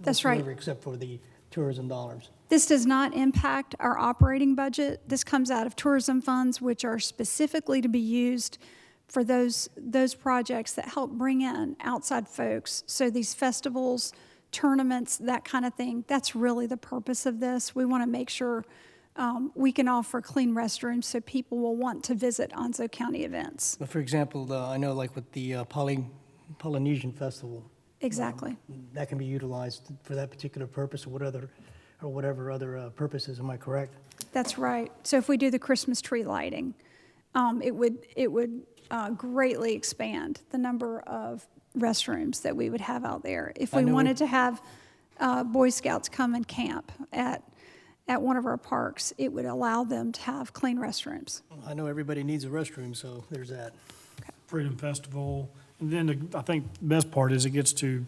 Speaker 2: That's right.
Speaker 6: whatsoever except for the tourism dollars.
Speaker 2: This does not impact our operating budget. This comes out of tourism funds, which are specifically to be used for those projects that help bring in outside folks. So these festivals, tournaments, that kind of thing, that's really the purpose of this. We want to make sure we can offer clean restrooms so people will want to visit Onslow County events.
Speaker 6: But for example, I know like with the Polynesian Festival,
Speaker 2: Exactly.
Speaker 6: that can be utilized for that particular purpose or whatever other purposes. Am I correct?
Speaker 2: That's right. So if we do the Christmas tree lighting, it would greatly expand the number of restrooms that we would have out there. If we wanted to have Boy Scouts come and camp at one of our parks, it would allow them to have clean restrooms.
Speaker 6: I know everybody needs a restroom, so there's that.
Speaker 17: Freedom Festival. And then I think the best part is it gets to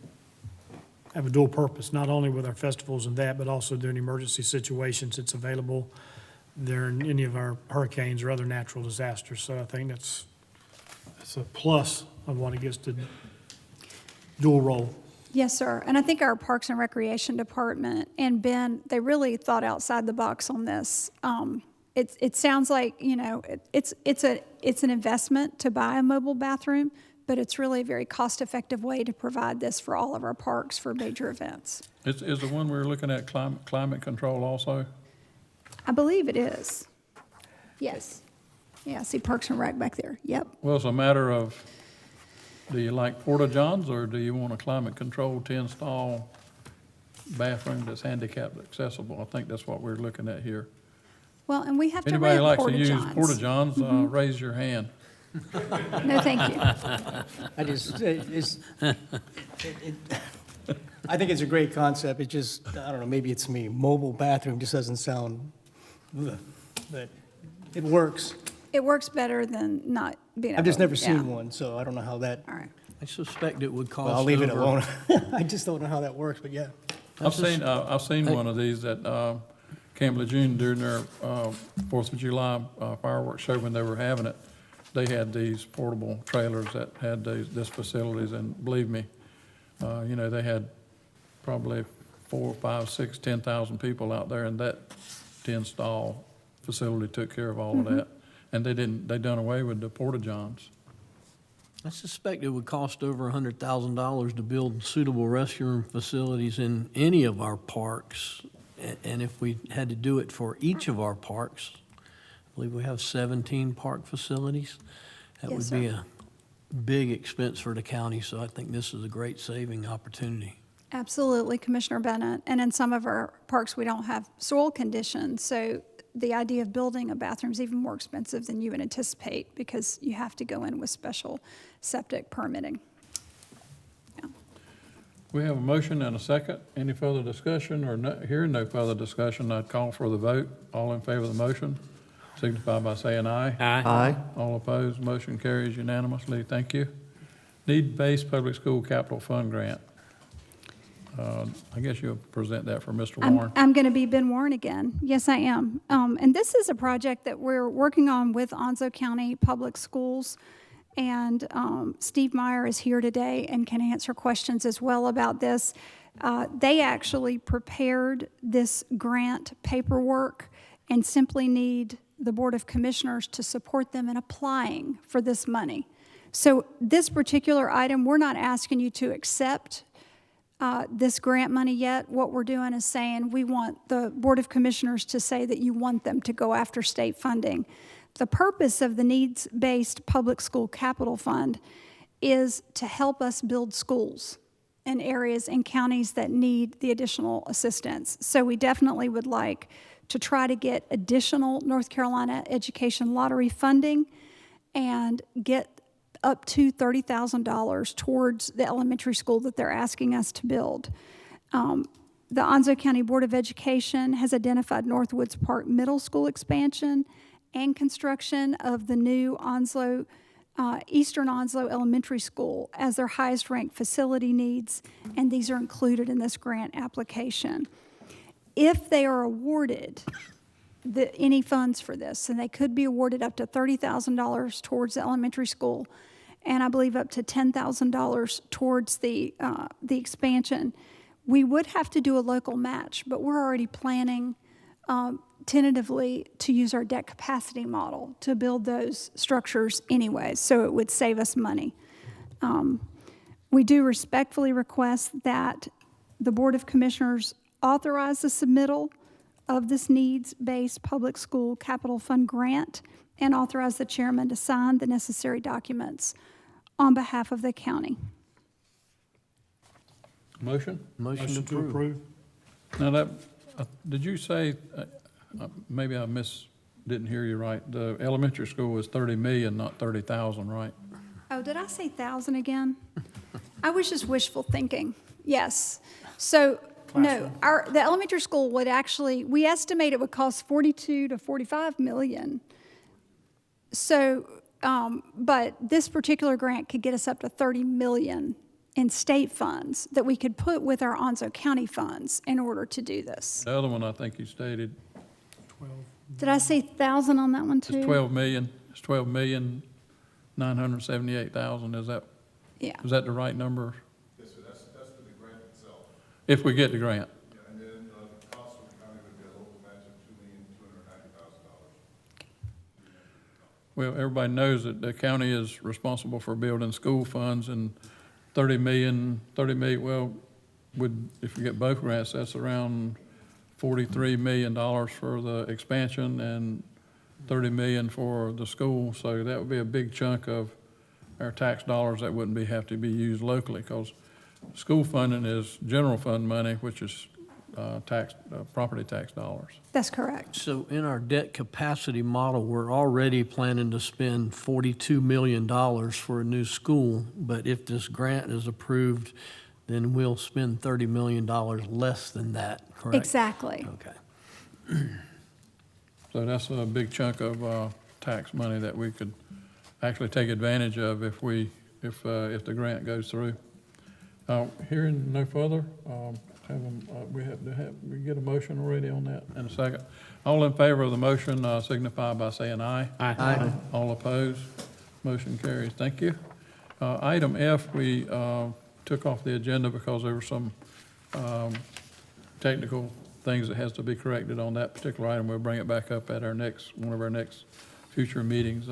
Speaker 17: have a dual purpose, not only with our festivals and that, but also during emergency situations. It's available during any of our hurricanes or other natural disasters. So I think that's a plus of what it gets to dual role.
Speaker 2: Yes, sir. And I think our Parks and Recreation Department and Ben, they really thought outside the box on this. It sounds like, it's an investment to buy a mobile bathroom, but it's really a very cost-effective way to provide this for all of our parks for major events.
Speaker 1: Is the one we're looking at climate control also?
Speaker 2: I believe it is. Yes. Yeah, I see Parks and Rec back there. Yep.
Speaker 1: Well, it's a matter of, do you like porta-johns, or do you want a climate-controlled 10-stall bathroom that's handicap accessible? I think that's what we're looking at here.
Speaker 2: Well, and we have to
Speaker 1: Anybody
Speaker 2: rent
Speaker 1: likes to use
Speaker 2: porta-johns.
Speaker 1: porta-johns, raise your hand.
Speaker 2: No, thank you.
Speaker 6: I think it's a great concept. It just, I don't know, maybe it's me. Mobile bathroom just doesn't sound, but it works.
Speaker 2: It works better than not being able.
Speaker 6: I've just never
Speaker 2: yeah.
Speaker 6: seen one, so I don't know how that,
Speaker 2: All right.
Speaker 15: I suspect it would cost
Speaker 6: well, I'll leave it
Speaker 15: over-
Speaker 6: alone. I just don't know how that works, but yeah.
Speaker 1: I've seen one of these at Camp Lejeune during their 4th of July fireworks show when they were having it. They had these portable trailers that had this facilities, and believe me, they had probably 4, 5, 6, 10,000 people out there, and that 10-stall facility took care of all of that. And they done away with the porta-johns.
Speaker 15: I suspect it would cost over $100,000 to build suitable restroom facilities in any of our parks. And if we had to do it for each of our parks, I believe we have 17 park facilities. That
Speaker 2: Yes,
Speaker 15: would be
Speaker 2: sir.
Speaker 15: a big expense for the county, so I think this is a great saving opportunity.
Speaker 2: Absolutely, Commissioner Bennett. And in some of our parks, we don't have soil conditions, so the idea of building a bathroom is even more expensive than you would anticipate because you have to go in with special septic permitting. Yeah.
Speaker 1: We have a motion and a second. Any further discussion, or hearing no further discussion, I'd call for the vote. All in favor of the motion, signify by saying aye.
Speaker 3: Aye.
Speaker 1: All opposed, motion carries unanimously. Thank you. Need-based public school capital fund grant. I guess you'll present that for Mr. Warren.
Speaker 2: I'm going to be Ben Warren again. Yes, I am. And this is a project that we're working on with Onslow County Public Schools. And Steve Meyer is here today and can answer questions as well about this. They actually prepared this grant paperwork and simply need the Board of Commissioners to support them in applying for this money. So this particular item, we're not asking you to accept this grant money yet. What we're doing is saying we want the Board of Commissioners to say that you want them to go after state funding. The purpose of the needs-based public school capital fund is to help us build schools. in areas and counties that need the additional assistance. So we definitely would like to try to get additional North Carolina education lottery funding and get up to $30,000 towards the elementary school that they're asking us to build. The Onslow County Board of Education has identified Northwoods Park Middle School expansion and construction of the new Eastern Onslow Elementary School as their highest ranked facility needs, and these are included in this grant application. If they are awarded any funds for this, and they could be awarded up to $30,000 towards the elementary school, and I believe up to $10,000 towards the expansion, we would have to do a local match, but we're already planning tentatively to use our debt capacity model to build those structures anyway, so it would save us money. We do respectfully request that the Board of Commissioners authorize the submittal of this needs-based public school capital fund grant and authorize the chairman to sign the necessary documents on behalf of the county.
Speaker 1: Motion?
Speaker 15: Motion to approve.
Speaker 1: Now that, did you say, maybe I didn't hear you right, the elementary school was 30 million, not 30,000, right?
Speaker 2: Oh, did I say 1,000 again? I was just wishful thinking. Yes. So, no, the elementary school would actually, we estimate it would cost 42 to 45 million. So, but this particular grant could get us up to 30 million in state funds that we could put with our Onslow County funds in order to do this.
Speaker 1: The other one, I think you stated,
Speaker 2: Did I say 1,000 on that one too?
Speaker 1: it's 12 million, it's 12,978,000, is that?
Speaker 2: Yeah.
Speaker 1: Is that the right number?
Speaker 18: Yes, sir, that's for the grant itself.
Speaker 1: If we get the grant?
Speaker 18: Yeah, and then the cost of the county would be a local match of $2,290,000.
Speaker 1: Well, everybody knows that the county is responsible for building school funds, and 30 million, well, if we get both grants, that's around $43 million for the expansion and 30 million for the school. So that would be a big chunk of our tax dollars that wouldn't have to be used locally, because school funding is general fund money, which is property tax dollars.
Speaker 2: That's correct.
Speaker 15: So in our debt capacity model, we're already planning to spend $42 million for a new school, but if this grant is approved, then we'll spend $30 million less than that, correct?
Speaker 2: Exactly.
Speaker 15: Okay.
Speaker 1: So that's a big chunk of tax money that we could actually take advantage of if the grant goes through. Hearing no further, we get a motion already on that in a second. All in favor of the motion signify by saying aye.
Speaker 15: Aye.
Speaker 1: All opposed, motion carries. Thank you. Item F, we took off the agenda because there were some technical things that has to be corrected on that particular item. We'll bring it back up at one of our next future meetings.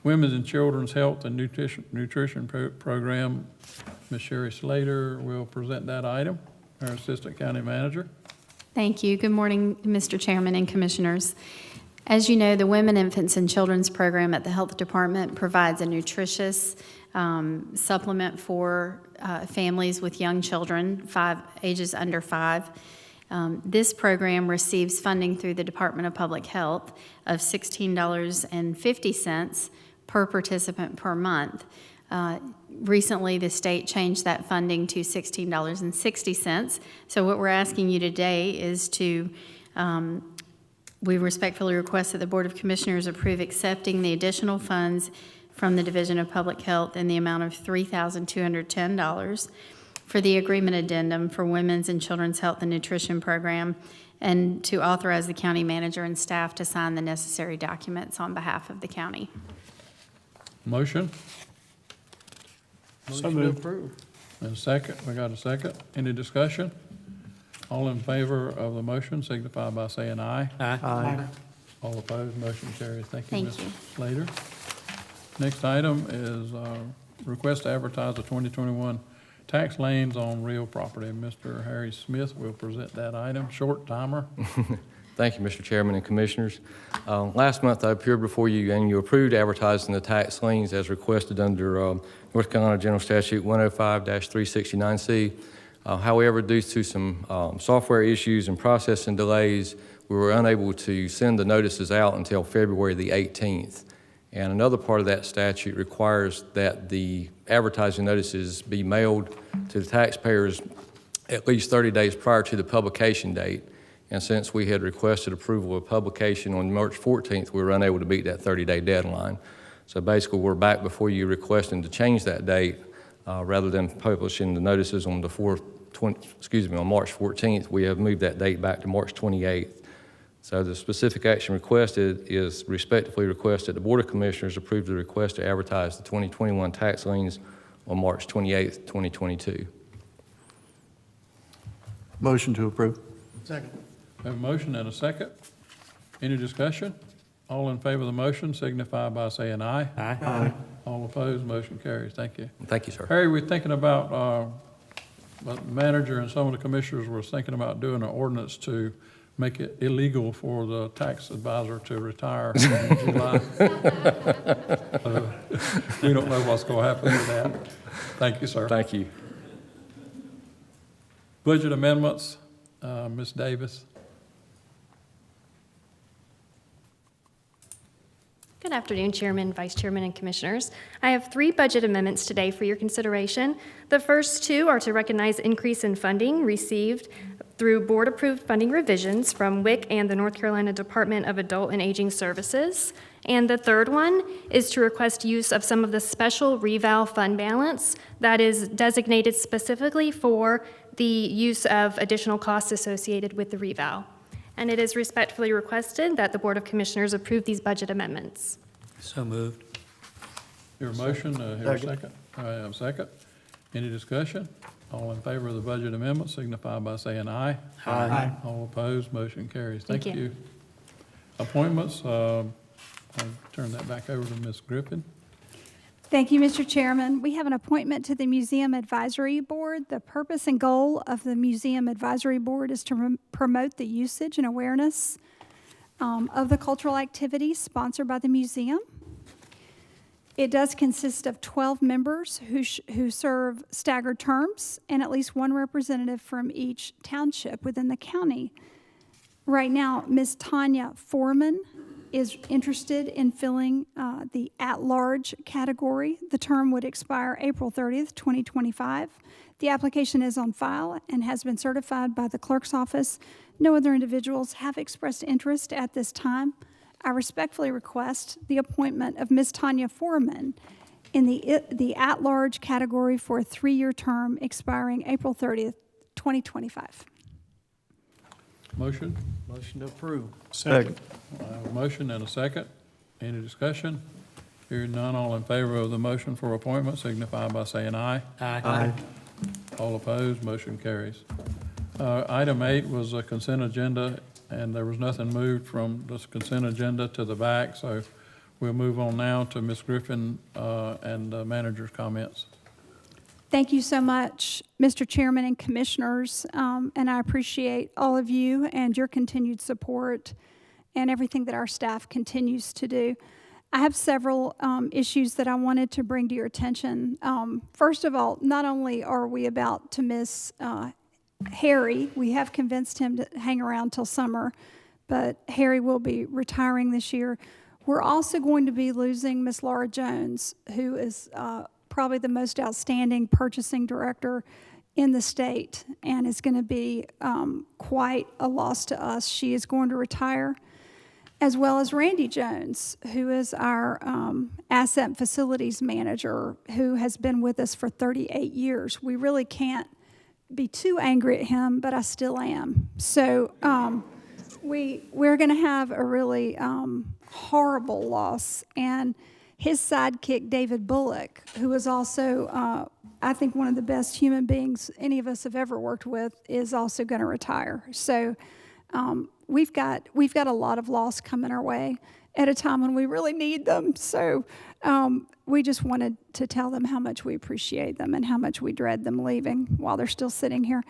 Speaker 1: Women's and Children's Health and Nutrition Program, Ms. Sherry Slater will present that item, our Assistant County Manager.
Speaker 19: Thank you. Good morning, Mr. Chairman and Commissioners. As you know, the Women, Infants, and Children's Program at the Health Department provides a nutritious supplement for families with young children, ages under 5. This program receives funding through the Department of Public Health of $16.50 per participant per month. Recently, the state changed that funding to $16.60. So what we're asking you today is we respectfully request that the Board of Commissioners approve accepting the additional funds from the Division of Public Health in the amount of $3,210 for the agreement addendum for Women's and Children's Health and Nutrition Program, and to authorize the county manager and staff to sign the necessary documents on behalf of the county.
Speaker 1: Motion?
Speaker 17: So moved.
Speaker 1: And a second, we got a second. Any discussion? All in favor of the motion signify by saying aye.
Speaker 15: Aye.
Speaker 1: All opposed, motion carries. Thank you,
Speaker 19: Thank
Speaker 1: Ms.
Speaker 19: you.
Speaker 1: Slater. Next item is request to advertise the 2021 tax liens on real property. Mr. Harry Smith will present that item. Short timer.
Speaker 20: Thank you, Mr. Chairman and Commissioners. Last month, I appeared before you and you approved advertising the tax liens as requested under North Carolina General Statute 105-369C. However, due to some software issues and processing delays, we were unable to send the notices out until February the 18th. And another part of that statute requires that the advertising notices be mailed to the taxpayers at least 30 days prior to the publication date. And since we had requested approval of publication on March 14th, we were unable to meet that 30-day deadline. So basically, we're back before you requesting to change that date rather than publishing the notices on the on March 14th. We have moved that date back to March 28th. So the specific action requested is respectfully request that the Board of Commissioners approve the request to advertise the 2021 tax liens on March 28th, 2022.
Speaker 3: Motion to approve.
Speaker 6: Second.
Speaker 1: Have a motion and a second. Any discussion? All in favor of the motion signify by saying aye.
Speaker 3: Aye.
Speaker 1: All opposed, motion carries. Thank you.
Speaker 20: Thank you, sir.
Speaker 1: Harry, we're thinking about, the manager and some of the commissioners were thinking about doing an ordinance to make it illegal for the tax advisor to retire in July. We don't know what's going to happen with that. Thank you, sir.
Speaker 20: Thank you.
Speaker 1: Budget amendments, Ms. Davis.
Speaker 14: Good afternoon, Chairman, Vice Chairman, and Commissioners. I have 3 budget amendments today for your consideration. The first 2 are to recognize increase in funding received through board-approved funding revisions from WIC and the North Carolina Department of Adult and Aging Services. And the third one is to request use of some of the special reval fund balance that is designated specifically for the use of additional costs associated with the reval. And it is respectfully requested that the Board of Commissioners approve these budget amendments.
Speaker 15: So moved.
Speaker 1: Your motion, here a second. I have a second. Any discussion? All in favor of the budget amendment signify by saying aye.
Speaker 15: Aye.
Speaker 1: All opposed, motion carries.
Speaker 14: Thank
Speaker 1: Thank
Speaker 14: you.
Speaker 1: you. Appointments, I'll turn that back over to Ms. Griffin.
Speaker 2: Thank you, Mr. Chairman. We have an appointment to the Museum Advisory Board. The purpose and goal of the Museum Advisory Board is to promote the usage and awareness of the cultural activities sponsored by the museum. It does consist of 12 members who serve staggered terms and at least 1 representative from each township within the county. Right now, Ms. Tanya Foreman is interested in filling the at-large category. The term would expire April 30th, 2025. The application is on file and has been certified by the clerk's office. No other individuals have expressed interest at this time. I respectfully request the appointment of Ms. Tanya Foreman in the at-large category for a 3-year term expiring April 30th, 2025.
Speaker 1: Motion?
Speaker 15: Motion to approve.
Speaker 6: Second.
Speaker 1: I have a motion and a second. Any discussion? Hearing none, all in favor of the motion for appointment signify by saying aye.
Speaker 15: Aye.
Speaker 1: All opposed, motion carries. Item 8 was a consent agenda, and there was nothing moved from this consent agenda to the back, so we'll move on now to Ms. Griffin and the manager's comments.
Speaker 2: Thank you so much, Mr. Chairman and Commissioners, and I appreciate all of you and your continued support and everything that our staff continues to do. I have several issues that I wanted to bring to your attention. First of all, not only are we about to miss Harry, we have convinced him to hang around till summer, but Harry will be retiring this year. We're also going to be losing Miss Laura Jones, who is probably the most outstanding purchasing director in the state and is going to be quite a loss to us. She is going to retire, as well as Randy Jones, who is our asset and facilities manager, who has been with us for 38 years. We really can't be too angry at him, but I still am. So we're going to have a really horrible loss. And his sidekick, David Bullock, who is also, I think, one of the best human beings any of us have ever worked with, is also going to retire. So we've got a lot of loss coming our way at a time when we really need them. So we just wanted to tell them how much we appreciate them and how much we dread them leaving while they're still sitting here.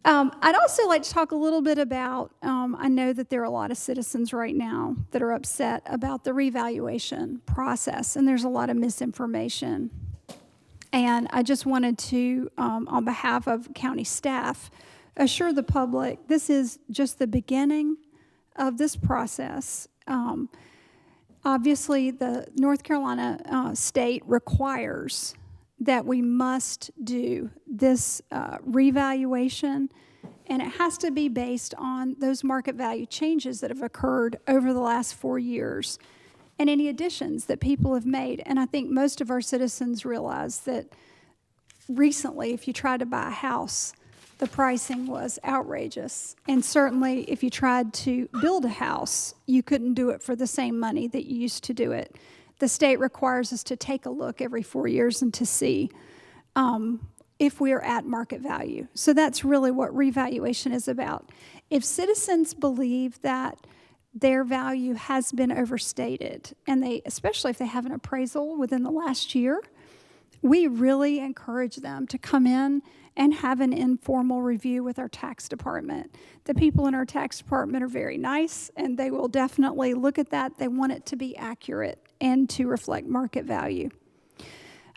Speaker 2: I'd also like to talk a little bit about, I know that there are a lot of citizens right now that are upset about the revaluation process, and there's a lot of misinformation. And I just wanted to, on behalf of county staff, assure the public this is just the beginning of this process. Obviously, the North Carolina state requires that we must do this revaluation, and it has to be based on those market value changes that have occurred over the last 4 years and any additions that people have made. And I think most of our citizens realize that recently, if you tried to buy a house, the pricing was outrageous. And certainly, if you tried to build a house, you couldn't do it for the same money that you used to do it. The state requires us to take a look every 4 years and to see if we are at market value. So that's really what revaluation is about. If citizens believe that their value has been overstated, and especially if they have an appraisal within the last year, we really encourage them to come in and have an informal review with our tax department. The people in our tax department are very nice, and they will definitely look at that. They want it to be accurate and to reflect market value.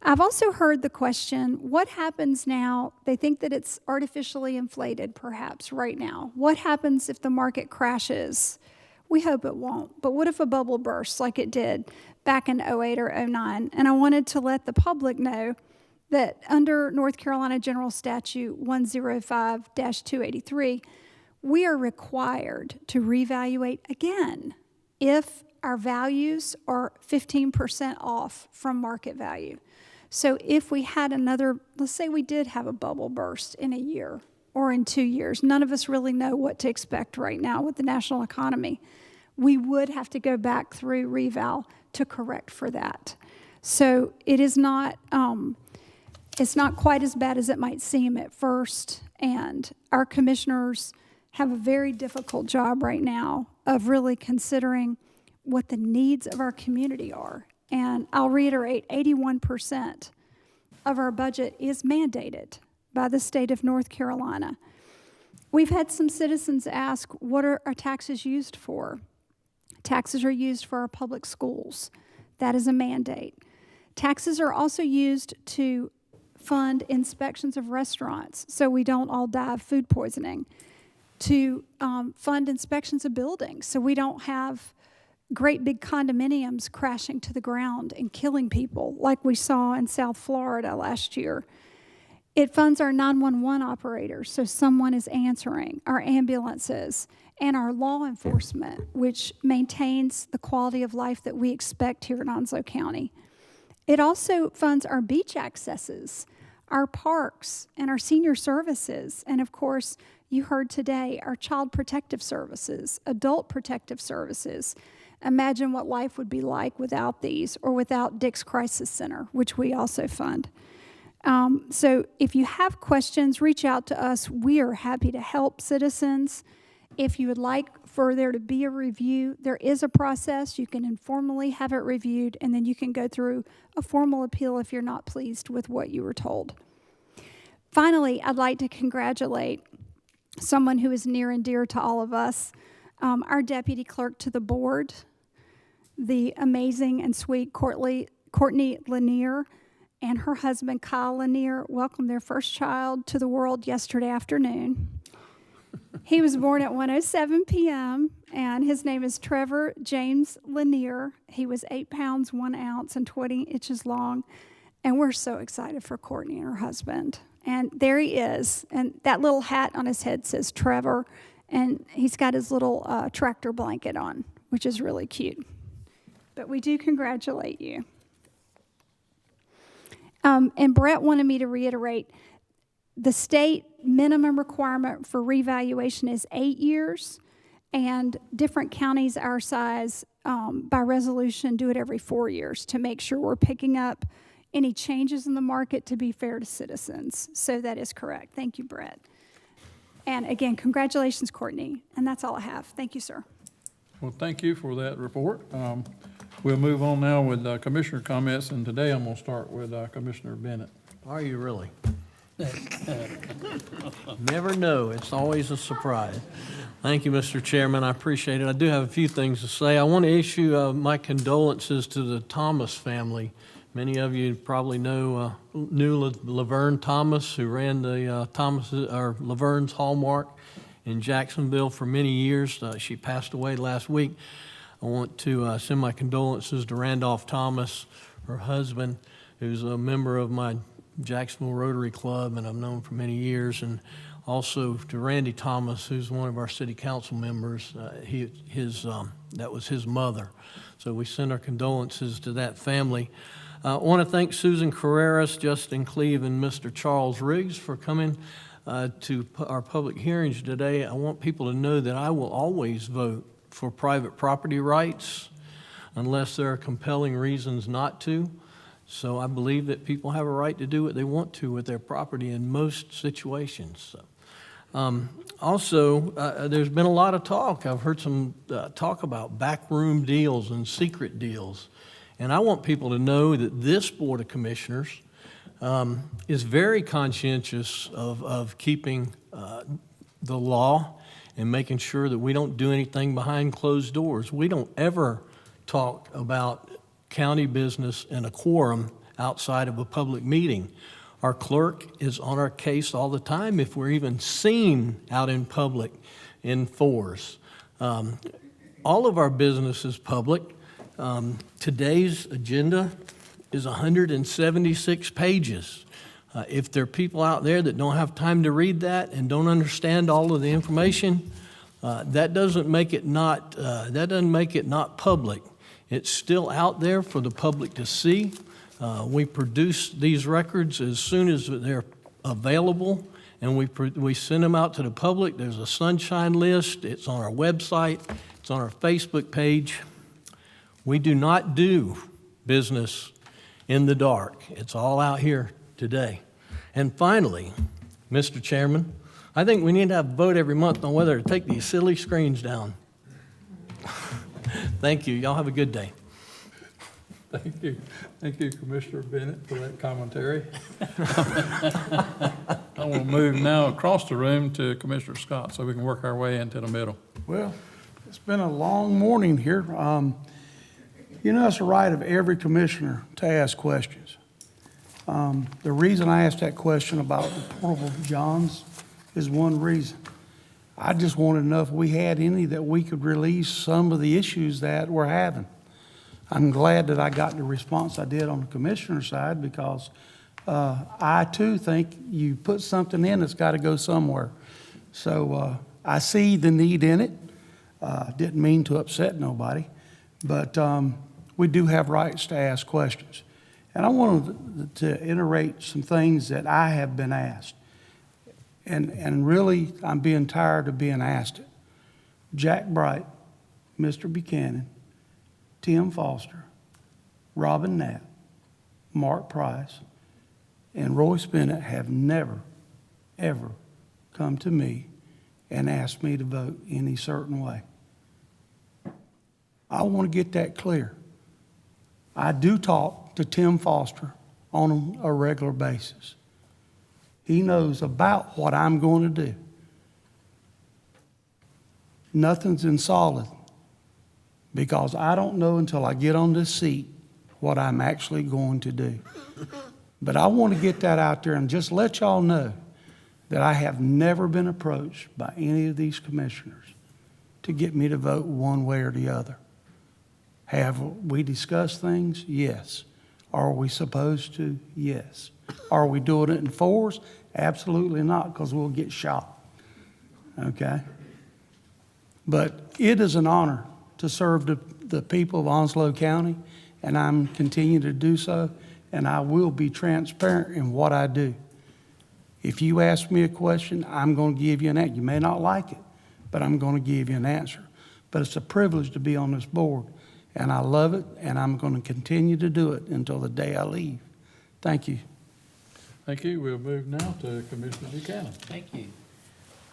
Speaker 2: I've also heard the question, what happens now? They think that it's artificially inflated, perhaps, right now. What happens if the market crashes? We hope it won't, but what if a bubble bursts like it did back in 08 or 09? And I wanted to let the public know that under North Carolina General Statute 105-283, we are required to reevaluate again if our values are 15% off from market value. So if we had another, let's say we did have a bubble burst in a year or in 2 years, none of us really know what to expect right now with the national economy. We would have to go back through reval to correct for that. So it is not, it's not quite as bad as it might seem at first, and our commissioners have a very difficult job right now of really considering what the needs of our community are. And I'll reiterate, 81% of our budget is mandated by the state of North Carolina. We've had some citizens ask, what are our taxes used for? Taxes are used for our public schools. That is a mandate. Taxes are also used to fund inspections of restaurants so we don't all die of food poisoning, to fund inspections of buildings so we don't have great big condominiums crashing to the ground and killing people like we saw in South Florida last year. It funds our 911 operators so someone is answering, our ambulances, and our law enforcement, which maintains the quality of life that we expect here in Onslow County. It also funds our beach accesses, our parks, and our senior services, and of course, you heard today, our child protective services, adult protective services. Imagine what life would be like without these, or without Dick's Crisis Center, which we also fund. So if you have questions, reach out to us. We are happy to help citizens. If you would like for there to be a review, there is a process. You can informally have it reviewed, and then you can go through a formal appeal if you're not pleased with what you were told. Finally, I'd like to congratulate someone who is near and dear to all of us, our deputy clerk to the board, the amazing and sweet Courtney Lanier, and her husband, Kyle Lanier, welcomed their first child to the world yesterday afternoon. He was born at 1:07 p.m., and his name is Trevor James Lanier. He was 8 pounds, 1 ounce, and 20 inches long, and we're so excited for Courtney and her husband. And there he is, and that little hat on his head says Trevor, and he's got his little tractor blanket on, which is really cute. But we do congratulate you. And Brett wanted me to reiterate, the state minimum requirement for revaluation is 8 years, and different counties our size, by resolution, do it every 4 years to make sure we're picking up any changes in the market to be fair to citizens. So that is correct. Thank you, Brett. And again, congratulations, Courtney. And that's all I have. Thank you, sir.
Speaker 1: Well, thank you for that report. We'll move on now with commissioner comments, and today I'm going to start with Commissioner Bennett.
Speaker 15: Are you really? Never know. It's always a surprise. Thank you, Mr. Chairman. I appreciate it. I do have a few things to say. I want to issue my condolences to the Thomas family. Many of you probably knew Laverne Thomas, who ran the Laverne's Hallmark in Jacksonville for many years. She passed away last week. I want to send my condolences to Randolph Thomas, her husband, who's a member of my Jacksonville Rotary Club, and I've known for many years, and also to Randy Thomas, who's one of our city council members. That was his mother. So we send our condolences to that family. I want to thank Susan Carreras, Justin Cleve, and Mr. Charles Riggs for coming to our public hearings today. I want people to know that I will always vote for private property rights unless there are compelling reasons not to. So I believe that people have a right to do what they want to with their property in most situations. Also, there's been a lot of talk. I've heard some talk about backroom deals and secret deals. And I want people to know that this Board of Commissioners is very conscientious of keeping the law and making sure that we don't do anything behind closed doors. We don't ever talk about county business in a quorum outside of a public meeting. Our clerk is on our case all the time if we're even seen out in public in fours. All of our business is public. Today's agenda is 176 pages. If there are people out there that don't have time to read that and don't understand all of the information, that doesn't make it not public. It's still out there for the public to see. We produce these records as soon as they're available, and we send them out to the public. There's a sunshine list. It's on our website. It's on our Facebook page. We do not do business in the dark. It's all out here today. And finally, Mr. Chairman, I think we need to have a vote every month on whether to take these silly screens down. Thank you. Y'all have a good day.
Speaker 1: Thank you. Thank you, Commissioner Bennett, for that commentary. I will move now across the room to Commissioner Scott so we can work our way into the middle.
Speaker 19: Well, it's been a long morning here. You know, it's the right of every commissioner to ask questions. The reason I asked that question about the portable johns is one reason. I just wanted to know if we had any that we could release some of the issues that we're having. I'm glad that I got the response I did on the commissioner side because I too think you put something in that's got to go somewhere. So I see the need in it. Didn't mean to upset nobody, but we do have rights to ask questions. And I wanted to iterate some things that I have been asked. And really, I'm being tired of being asked it. Jack Bright, Mr. Buchanan, Tim Foster, Robin Knapp, Mark Price, and Royce Bennett have never, ever come to me and asked me to vote any certain way. I want to get that clear. I do talk to Tim Foster on a regular basis. He knows about what I'm going to do. Nothing's in solid because I don't know until I get on this seat what I'm actually going to do. But I want to get that out there and just let y'all know that I have never been approached by any of these commissioners to get me to vote one way or the other. Have we discussed things? Yes. Are we supposed to? Yes. Are we doing it in fours? Absolutely not, because we'll get shot. Okay? But it is an honor to serve the people of Onslow County, and I'm continuing to do so, and I will be transparent in what I do. If you ask me a question, I'm going to give you an answer. You may not like it, but I'm going to give you an answer. But it's a privilege to be on this board, and I love it, and I'm going to continue to do it until the day I leave. Thank you.
Speaker 1: Thank you. We'll move now to Commissioner Buchanan.
Speaker 4: Thank you.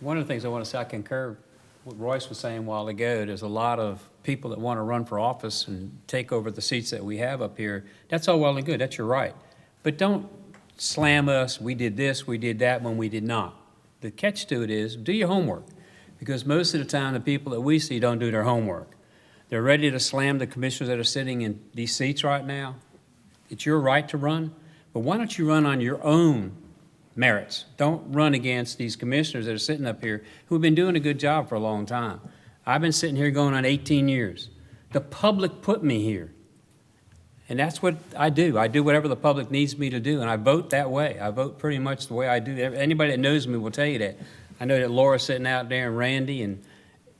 Speaker 4: One of the things I want to say, I concur what Royce was saying a while ago. There's a lot of people that want to run for office and take over the seats that we have up here. That's all well and good. That's your right. But don't slam us, we did this, we did that, when we did not. The catch to it is, do your homework, because most of the time, the people that we see don't do their homework. They're ready to slam the commissioners that are sitting in these seats right now. It's your right to run, but why don't you run on your own merits? Don't run against these commissioners that are sitting up here who've been doing a good job for a long time. I've been sitting here going on 18 years. The public put me here. And that's what I do. I do whatever the public needs me to do, and I vote that way. I vote pretty much the way I do. Anybody that knows me will tell you that. I know that Laura's sitting out there and Randy and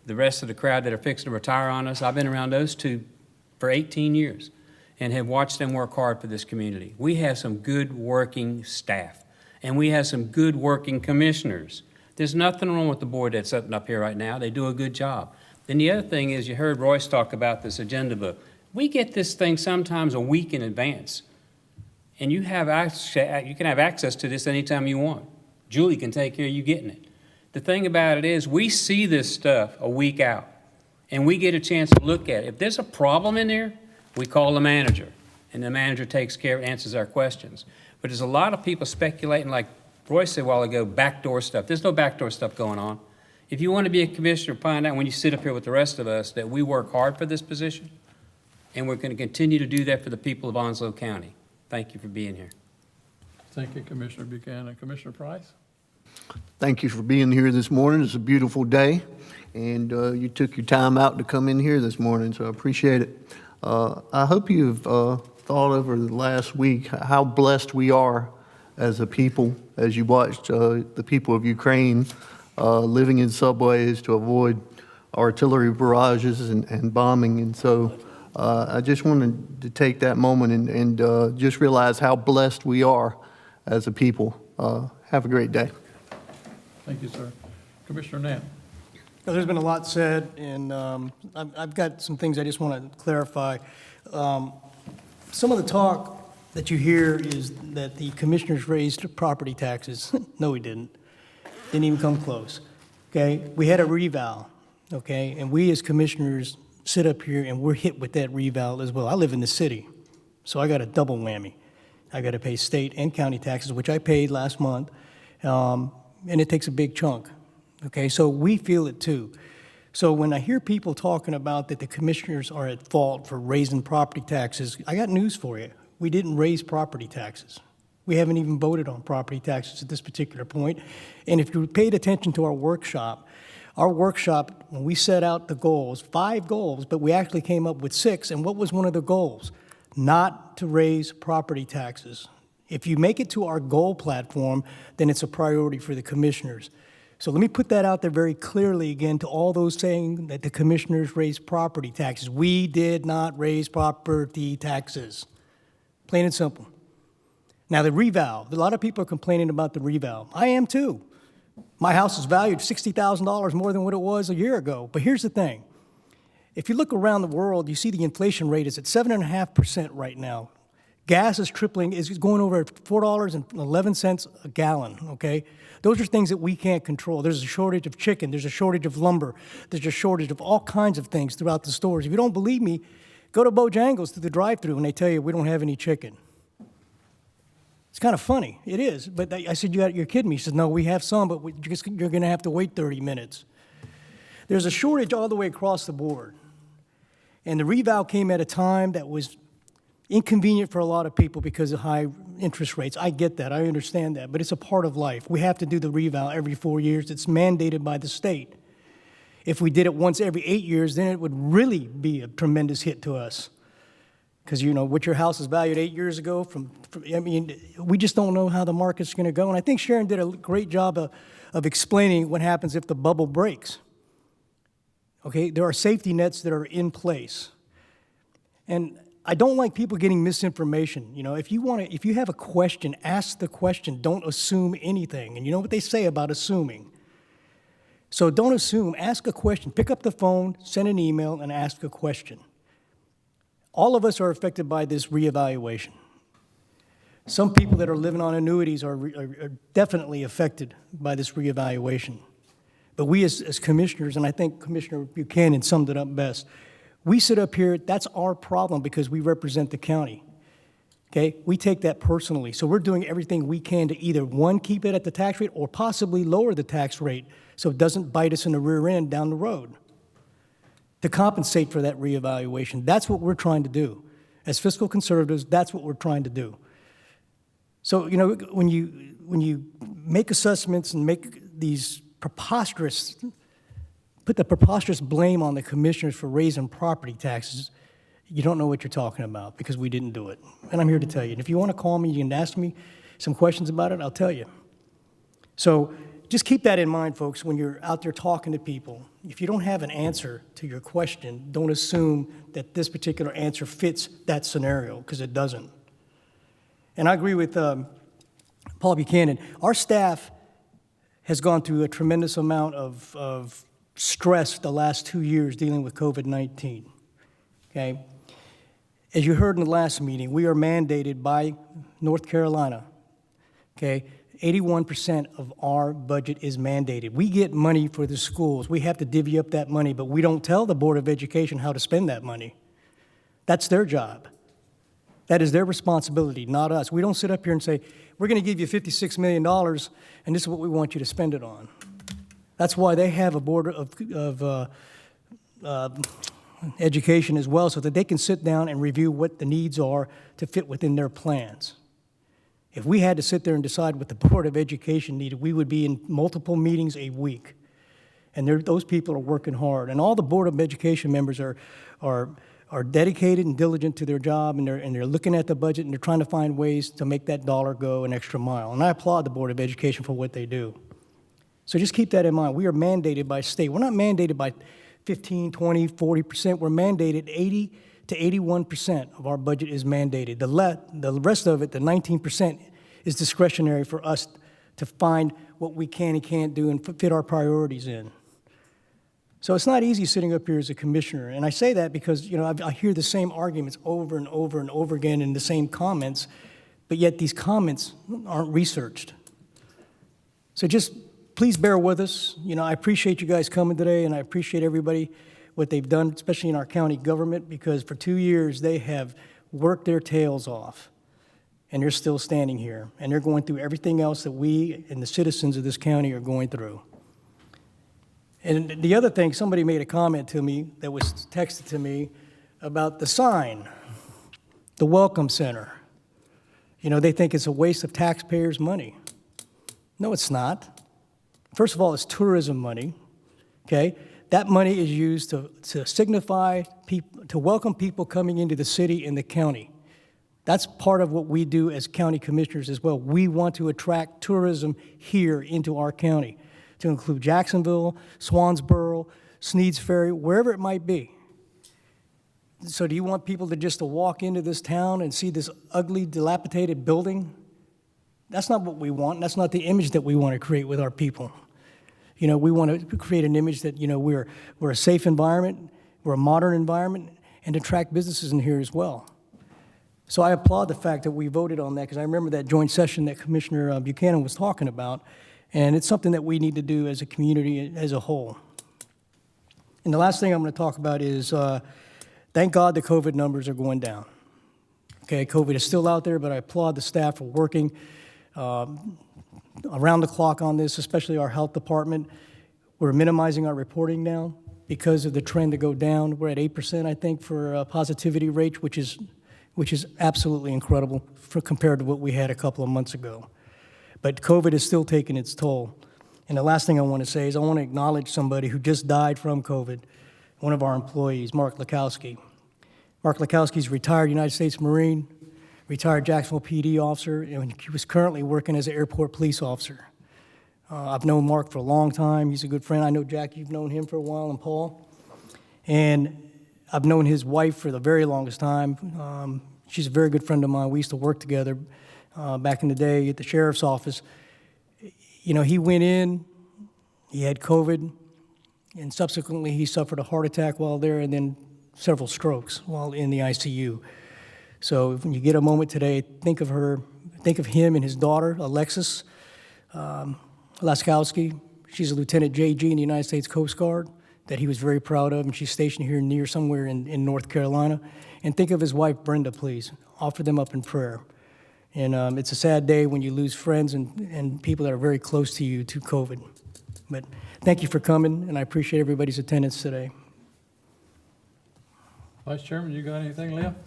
Speaker 4: the rest of the crowd that are fixing to retire on us. I've been around those two for 18 years and have watched them work hard for this community. We have some good working staff, and we have some good working commissioners. There's nothing wrong with the board that's sitting up here right now. They do a good job. Then the other thing is, you heard Royce talk about this agenda book. We get this thing sometimes a week in advance, and you can have access to this anytime you want. Julie can take care of you getting it. The thing about it is, we see this stuff a week out, and we get a chance to look at it. If there's a problem in there, we call the manager, and the manager takes care, answers our questions. But there's a lot of people speculating, like Royce said a while ago, backdoor stuff. There's no backdoor stuff going on. If you want to be a commissioner, find out when you sit up here with the rest of us that we work hard for this position, and we're going to continue to do that for the people of Onslow County. Thank you for being here.
Speaker 1: Thank you, Commissioner Buchanan. Commissioner Price?
Speaker 3: Thank you for being here this morning. It's a beautiful day, and you took your time out to come in here this morning, so I appreciate it. I hope you've thought over the last week how blessed we are as a people, as you watched the people of Ukraine living in subways to avoid artillery barrages and bombing. And so I just wanted to take that moment and just realize how blessed we are as a people. Have a great day.
Speaker 1: Thank you, sir. Commissioner Knapp?
Speaker 6: There's been a lot said, and I've got some things I just want to clarify. Some of the talk that you hear is that the commissioners raised property taxes. No, we didn't. Didn't even come close. Okay? We had a reval, okay? And we as commissioners sit up here and we're hit with that reval as well. I live in the city, so I got a double whammy. I got to pay state and county taxes, which I paid last month, and it takes a big chunk. Okay, so we feel it too. So when I hear people talking about that the commissioners are at fault for raising property taxes, I got news for you. We didn't raise property taxes. We haven't even voted on property taxes at this particular point. And if you paid attention to our workshop, when we set out the goals, 5 goals, but we actually came up with 6. And what was one of the goals? Not to raise property taxes. If you make it to our goal platform, then it's a priority for the commissioners. So let me put that out there very clearly again to all those saying that the commissioners raised property taxes. We did not raise property taxes. Plain and simple. Now the reval, a lot of people are complaining about the reval. I am too. My house is valued $60,000 more than what it was a year ago. But here's the thing. If you look around the world, you see the inflation rate is at 7.5% right now. Gas is tripling, is going over at $4.11 a gallon, okay? Those are things that we can't control. There's a shortage of chicken, there's a shortage of lumber, there's a shortage of all kinds of things throughout the stores. If you don't believe me, go to Bojangles to the drive-thru and they tell you we don't have any chicken. It's kind of funny, it is. But I said, you're kidding me. He said, no, we have some, but you're gonna have to wait 30 minutes. There's a shortage all the way across the board. And the reval came at a time that was inconvenient for a lot of people because of high interest rates. I get that, I understand that, but it's a part of life. We have to do the reval every 4 years. It's mandated by the state. If we did it once every 8 years, then it would really be a tremendous hit to us. Because, you know, what your house is valued 8 years ago, I mean, we just don't know how the market's going to go. And I think Sharon did a great job of explaining what happens if the bubble breaks. Okay, there are safety nets that are in place. And I don't like people getting misinformation. You know, if you have a question, ask the question. Don't assume anything. And you know what they say about assuming. So don't assume. Ask a question. Pick up the phone, send an email, and ask a question. All of us are affected by this reevaluation. Some people that are living on annuities are definitely affected by this reevaluation. But we as commissioners, and I think Commissioner Buchanan summed it up best, we sit up here, that's our problem because we represent the county. Okay, we take that personally. So we're doing everything we can to either, one, keep it at the tax rate or possibly lower the tax rate so it doesn't bite us in the rear end down the road to compensate for that reevaluation. That's what we're trying to do. As fiscal conservatives, that's what we're trying to do. So, you know, when you make assessments and make these put the preposterous blame on the commissioners for raising property taxes, you don't know what you're talking about because we didn't do it. And I'm here to tell you. And if you want to call me, you can ask me some questions about it, I'll tell you. So just keep that in mind, folks, when you're out there talking to people. If you don't have an answer to your question, don't assume that this particular answer fits that scenario, because it doesn't. And I agree with Paul Buchanan. Our staff has gone through a tremendous amount of stress the last 2 years dealing with COVID-19, okay? As you heard in the last meeting, we are mandated by North Carolina, okay? 81% of our budget is mandated. We get money for the schools. We have to divvy up that money, but we don't tell the Board of Education how to spend that money. That's their job. That is their responsibility, not us. We don't sit up here and say, we're going to give you $56 million, and this is what we want you to spend it on. That's why they have a Board of Education as well, so that they can sit down and review what the needs are to fit within their plans. If we had to sit there and decide what the Board of Education needed, we would be in multiple meetings a week. And those people are working hard. And all the Board of Education members are dedicated and diligent to their job, and they're looking at the budget, and they're trying to find ways to make that dollar go an extra mile. And I applaud the Board of Education for what they do. So just keep that in mind. We are mandated by state. We're not mandated by 15, 20, 40%. We're mandated 80 to 81% of our budget is mandated. The rest of it, the 19%, is discretionary for us to find what we can and can't do and fit our priorities in. So it's not easy sitting up here as a commissioner. And I say that because, you know, I hear the same arguments over and over and over again in the same comments, but yet these comments aren't researched. So just please bear with us. You know, I appreciate you guys coming today, and I appreciate everybody, what they've done, especially in our county government, because for 2 years they have worked their tails off, and they're still standing here, and they're going through everything else that we and the citizens of this county are going through. And the other thing, somebody made a comment to me that was texted to me about the sign, the Welcome Center. You know, they think it's a waste of taxpayers' money. No, it's not. First of all, it's tourism money, okay? That money is used to signify, to welcome people coming into the city and the county. That's part of what we do as county commissioners as well. We want to attract tourism here into our county, to include Jacksonville, Swansboro, Sneads Ferry, wherever it might be. So do you want people to walk into this town and see this ugly, dilapidated building? That's not what we want. That's not the image that we want to create with our people. You know, we want to create an image that, you know, we're a safe environment, we're a modern environment, and attract businesses in here as well. So I applaud the fact that we voted on that, because I remember that joint session that Commissioner Buchanan was talking about, and it's something that we need to do as a community as a whole. And the last thing I'm going to talk about is, thank God the COVID numbers are going down. Okay, COVID is still out there, but I applaud the staff for working around the clock on this, especially our health department. We're minimizing our reporting now because of the trend to go down. We're at 8%, I think, for positivity rate, which is absolutely incredible compared to what we had a couple of months ago. But COVID is still taking its toll. And the last thing I want to say is I want to acknowledge somebody who just died from COVID, one of our employees, Mark Lukowski. Mark Lukowski is a retired United States Marine, retired Jacksonville PD officer, and he was currently working as an airport police officer. I've known Mark for a long time. He's a good friend. I know, Jack, you've known him for a while, and Paul. And I've known his wife for the very longest time. She's a very good friend of mine. We used to work together back in the day at the sheriff's office. You know, he went in, he had COVID, and subsequently he suffered a heart attack while there, and then several strokes while in the ICU. So when you get a moment today, think of her, think of him and his daughter, Alexis Lukowski. She's a Lieutenant JG in the United States Coast Guard that he was very proud of, and she's stationed here somewhere in North Carolina. And think of his wife, Brenda, please. offer them up in prayer. And it's a sad day when you lose friends and people that are very close to you to COVID. But thank you for coming, and I appreciate everybody's attendance today.
Speaker 1: Vice Chairman, you got anything left?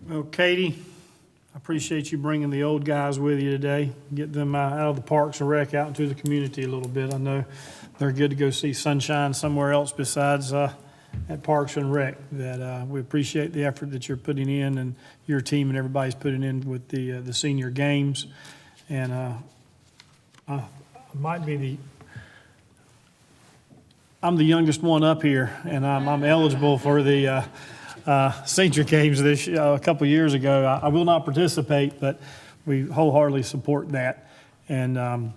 Speaker 17: Well, Katie, I appreciate you bringing the old guys with you today. Get them out of the Parks and Rec out into the community a little bit. I know they're good to go see sunshine somewhere else besides at Parks and Rec. That we appreciate the effort that you're putting in, and your team and everybody's putting in with the senior games. And I'm the youngest one up here, and I'm eligible for the senior games a couple years ago. I will not participate, but we wholeheartedly support that, and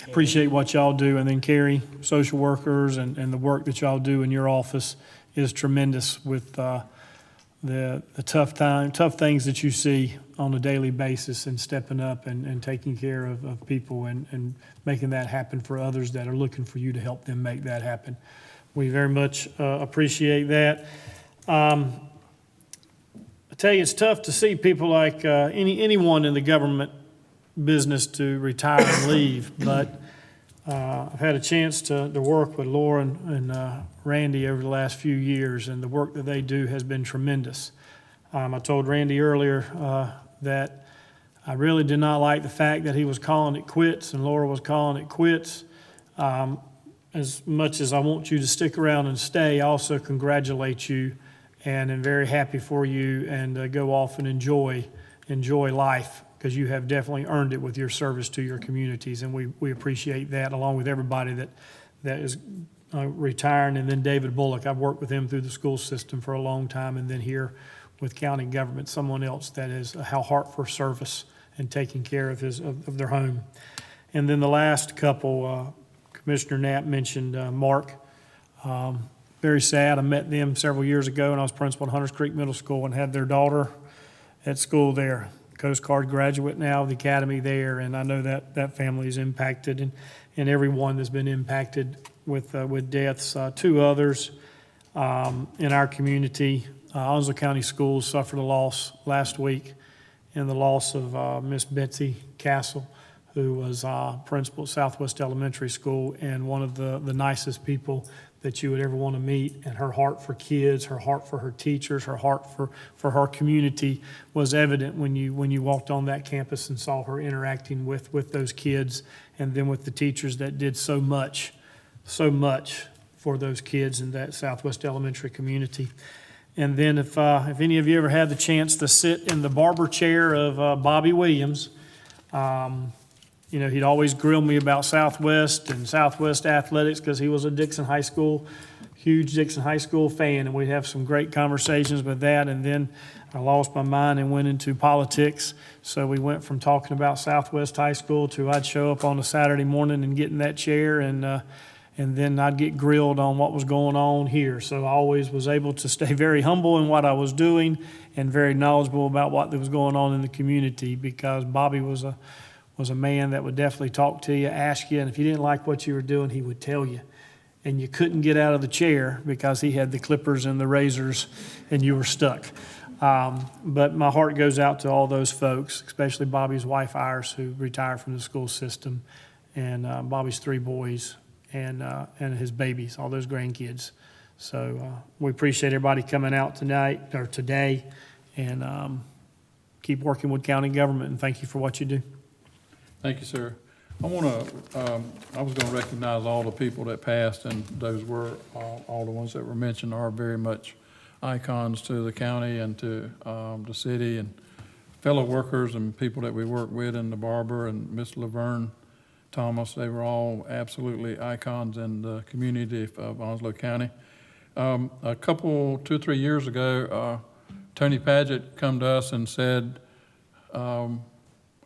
Speaker 17: appreciate what y'all do. And then Carrie, social workers, and the work that y'all do in your office is tremendous with the tough things that you see on a daily basis, and stepping up and taking care of people and making that happen for others that are looking for you to help them make that happen. We very much appreciate that. I tell you, it's tough to see people like anyone in the government business to retire and leave, but I've had a chance to work with Laura and Randy over the last few years, and the work that they do has been tremendous. I told Randy earlier that I really did not like the fact that he was calling it quits and Laura was calling it quits. As much as I want you to stick around and stay, I also congratulate you and am very happy for you, and go off and enjoy life, because you have definitely earned it with your service to your communities, and we appreciate that, along with everybody that is retiring. And then David Bullock, I've worked with him through the school system for a long time, and then here with county government, someone else that is a heart for service and taking care of their home. And then the last couple, Commissioner Knapp mentioned Mark. Very sad. I met them several years ago, and I was principal at Hunters Creek Middle School and had their daughter at school there. Coast Guard graduate now of the academy there, and I know that family is impacted, and everyone has been impacted with deaths. Two others in our community. Onslow County Schools suffered a loss last week in the loss of Miss Betsy Castle, who was principal at Southwest Elementary School, and one of the nicest people that you would ever want to meet. And her heart for kids, her heart for her teachers, her heart for her community was evident when you walked on that campus and saw her interacting with those kids, and then with the teachers that did so much for those kids in that Southwest Elementary community. And then if any of you ever had the chance to sit in the barber chair of Bobby Williams, he'd always grill me about Southwest and Southwest athletics, because he was a huge Dixon High School fan, and we'd have some great conversations with that. And then I lost my mind and went into politics. So we went from talking about Southwest High School to I'd show up on a Saturday morning and get in that chair, and then I'd get grilled on what was going on here. So I always was able to stay very humble in what I was doing and very knowledgeable about what was going on in the community, because Bobby was a man that would definitely talk to you, ask you, and if you didn't like what you were doing, he would tell you. And you couldn't get out of the chair because he had the clippers and the razors, and you were stuck. But my heart goes out to all those folks, especially Bobby's wife, Iris, who retired from the school system, and Bobby's 3 boys, and his babies, all those grandkids. So we appreciate everybody coming out today, and keep working with county government, and thank you for what you do.
Speaker 1: Thank you, sir. I was going to recognize all the people that passed, and those were, all the ones that were mentioned are very much icons to the county and to the city, and fellow workers and people that we work with in the barber, and Miss Laverne Thomas. They were all absolutely icons in the community of Onslow County. 2 or 3 years ago, Tony Padgett come to us and said,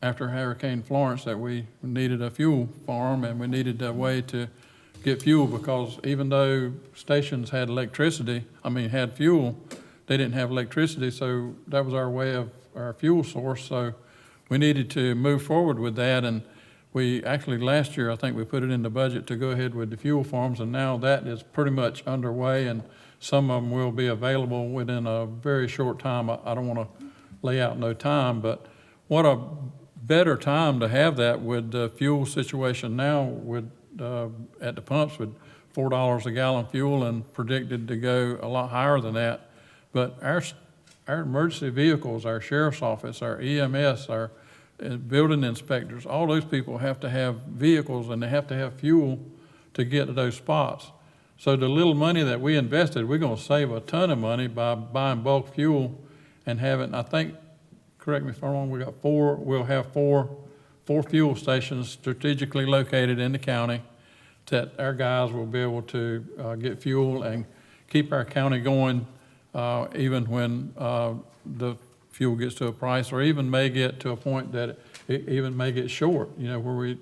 Speaker 1: after Hurricane Florence, that we needed a fuel farm and we needed a way to get fuel, because even though stations had had fuel, they didn't have electricity, so that was our way of our fuel source. So we needed to move forward with that, and We actually, last year, I think we put it in the budget to go ahead with the fuel farms, and now that is pretty much underway, and some of them will be available within a very short time. I don't want to lay out no time, but what a better time to have that with the fuel situation now with at the pumps with $4 a gallon fuel and predicted to go a lot higher than that. But our emergency vehicles, our sheriff's office, our EMS, our building inspectors, all those people have to have vehicles and they have to have fuel to get to those spots. So the little money that we invested, we're going to save a ton of money by buying bulk fuel and having, I think, correct me if I'm wrong, we'll have four fuel stations strategically located in the county that our guys will be able to get fuel and keep our county going even when the fuel gets to a price, or even may get to a point that it even may get short, where we,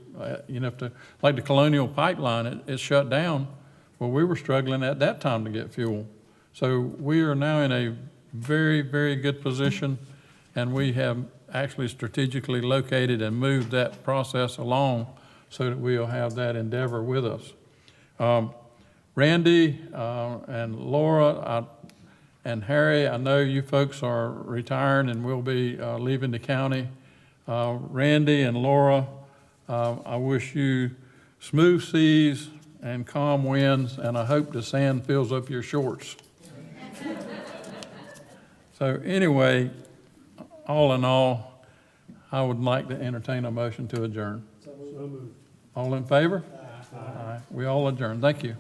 Speaker 1: if like the Colonial Pipeline, it shut down. Well, we were struggling at that time to get fuel. So we are now in a very, very good position, and we have actually strategically located and moved that process along so that we'll have that endeavor with us. Randy and Laura and Harry, I know you folks are retiring and will be leaving the county. Randy and Laura, I wish you smooth seas and calm winds, and I hope the sand fills up your shorts. So anyway, all in all, I would like to entertain a motion to adjourn. All in favor? Aye. We all adjourn. Thank you.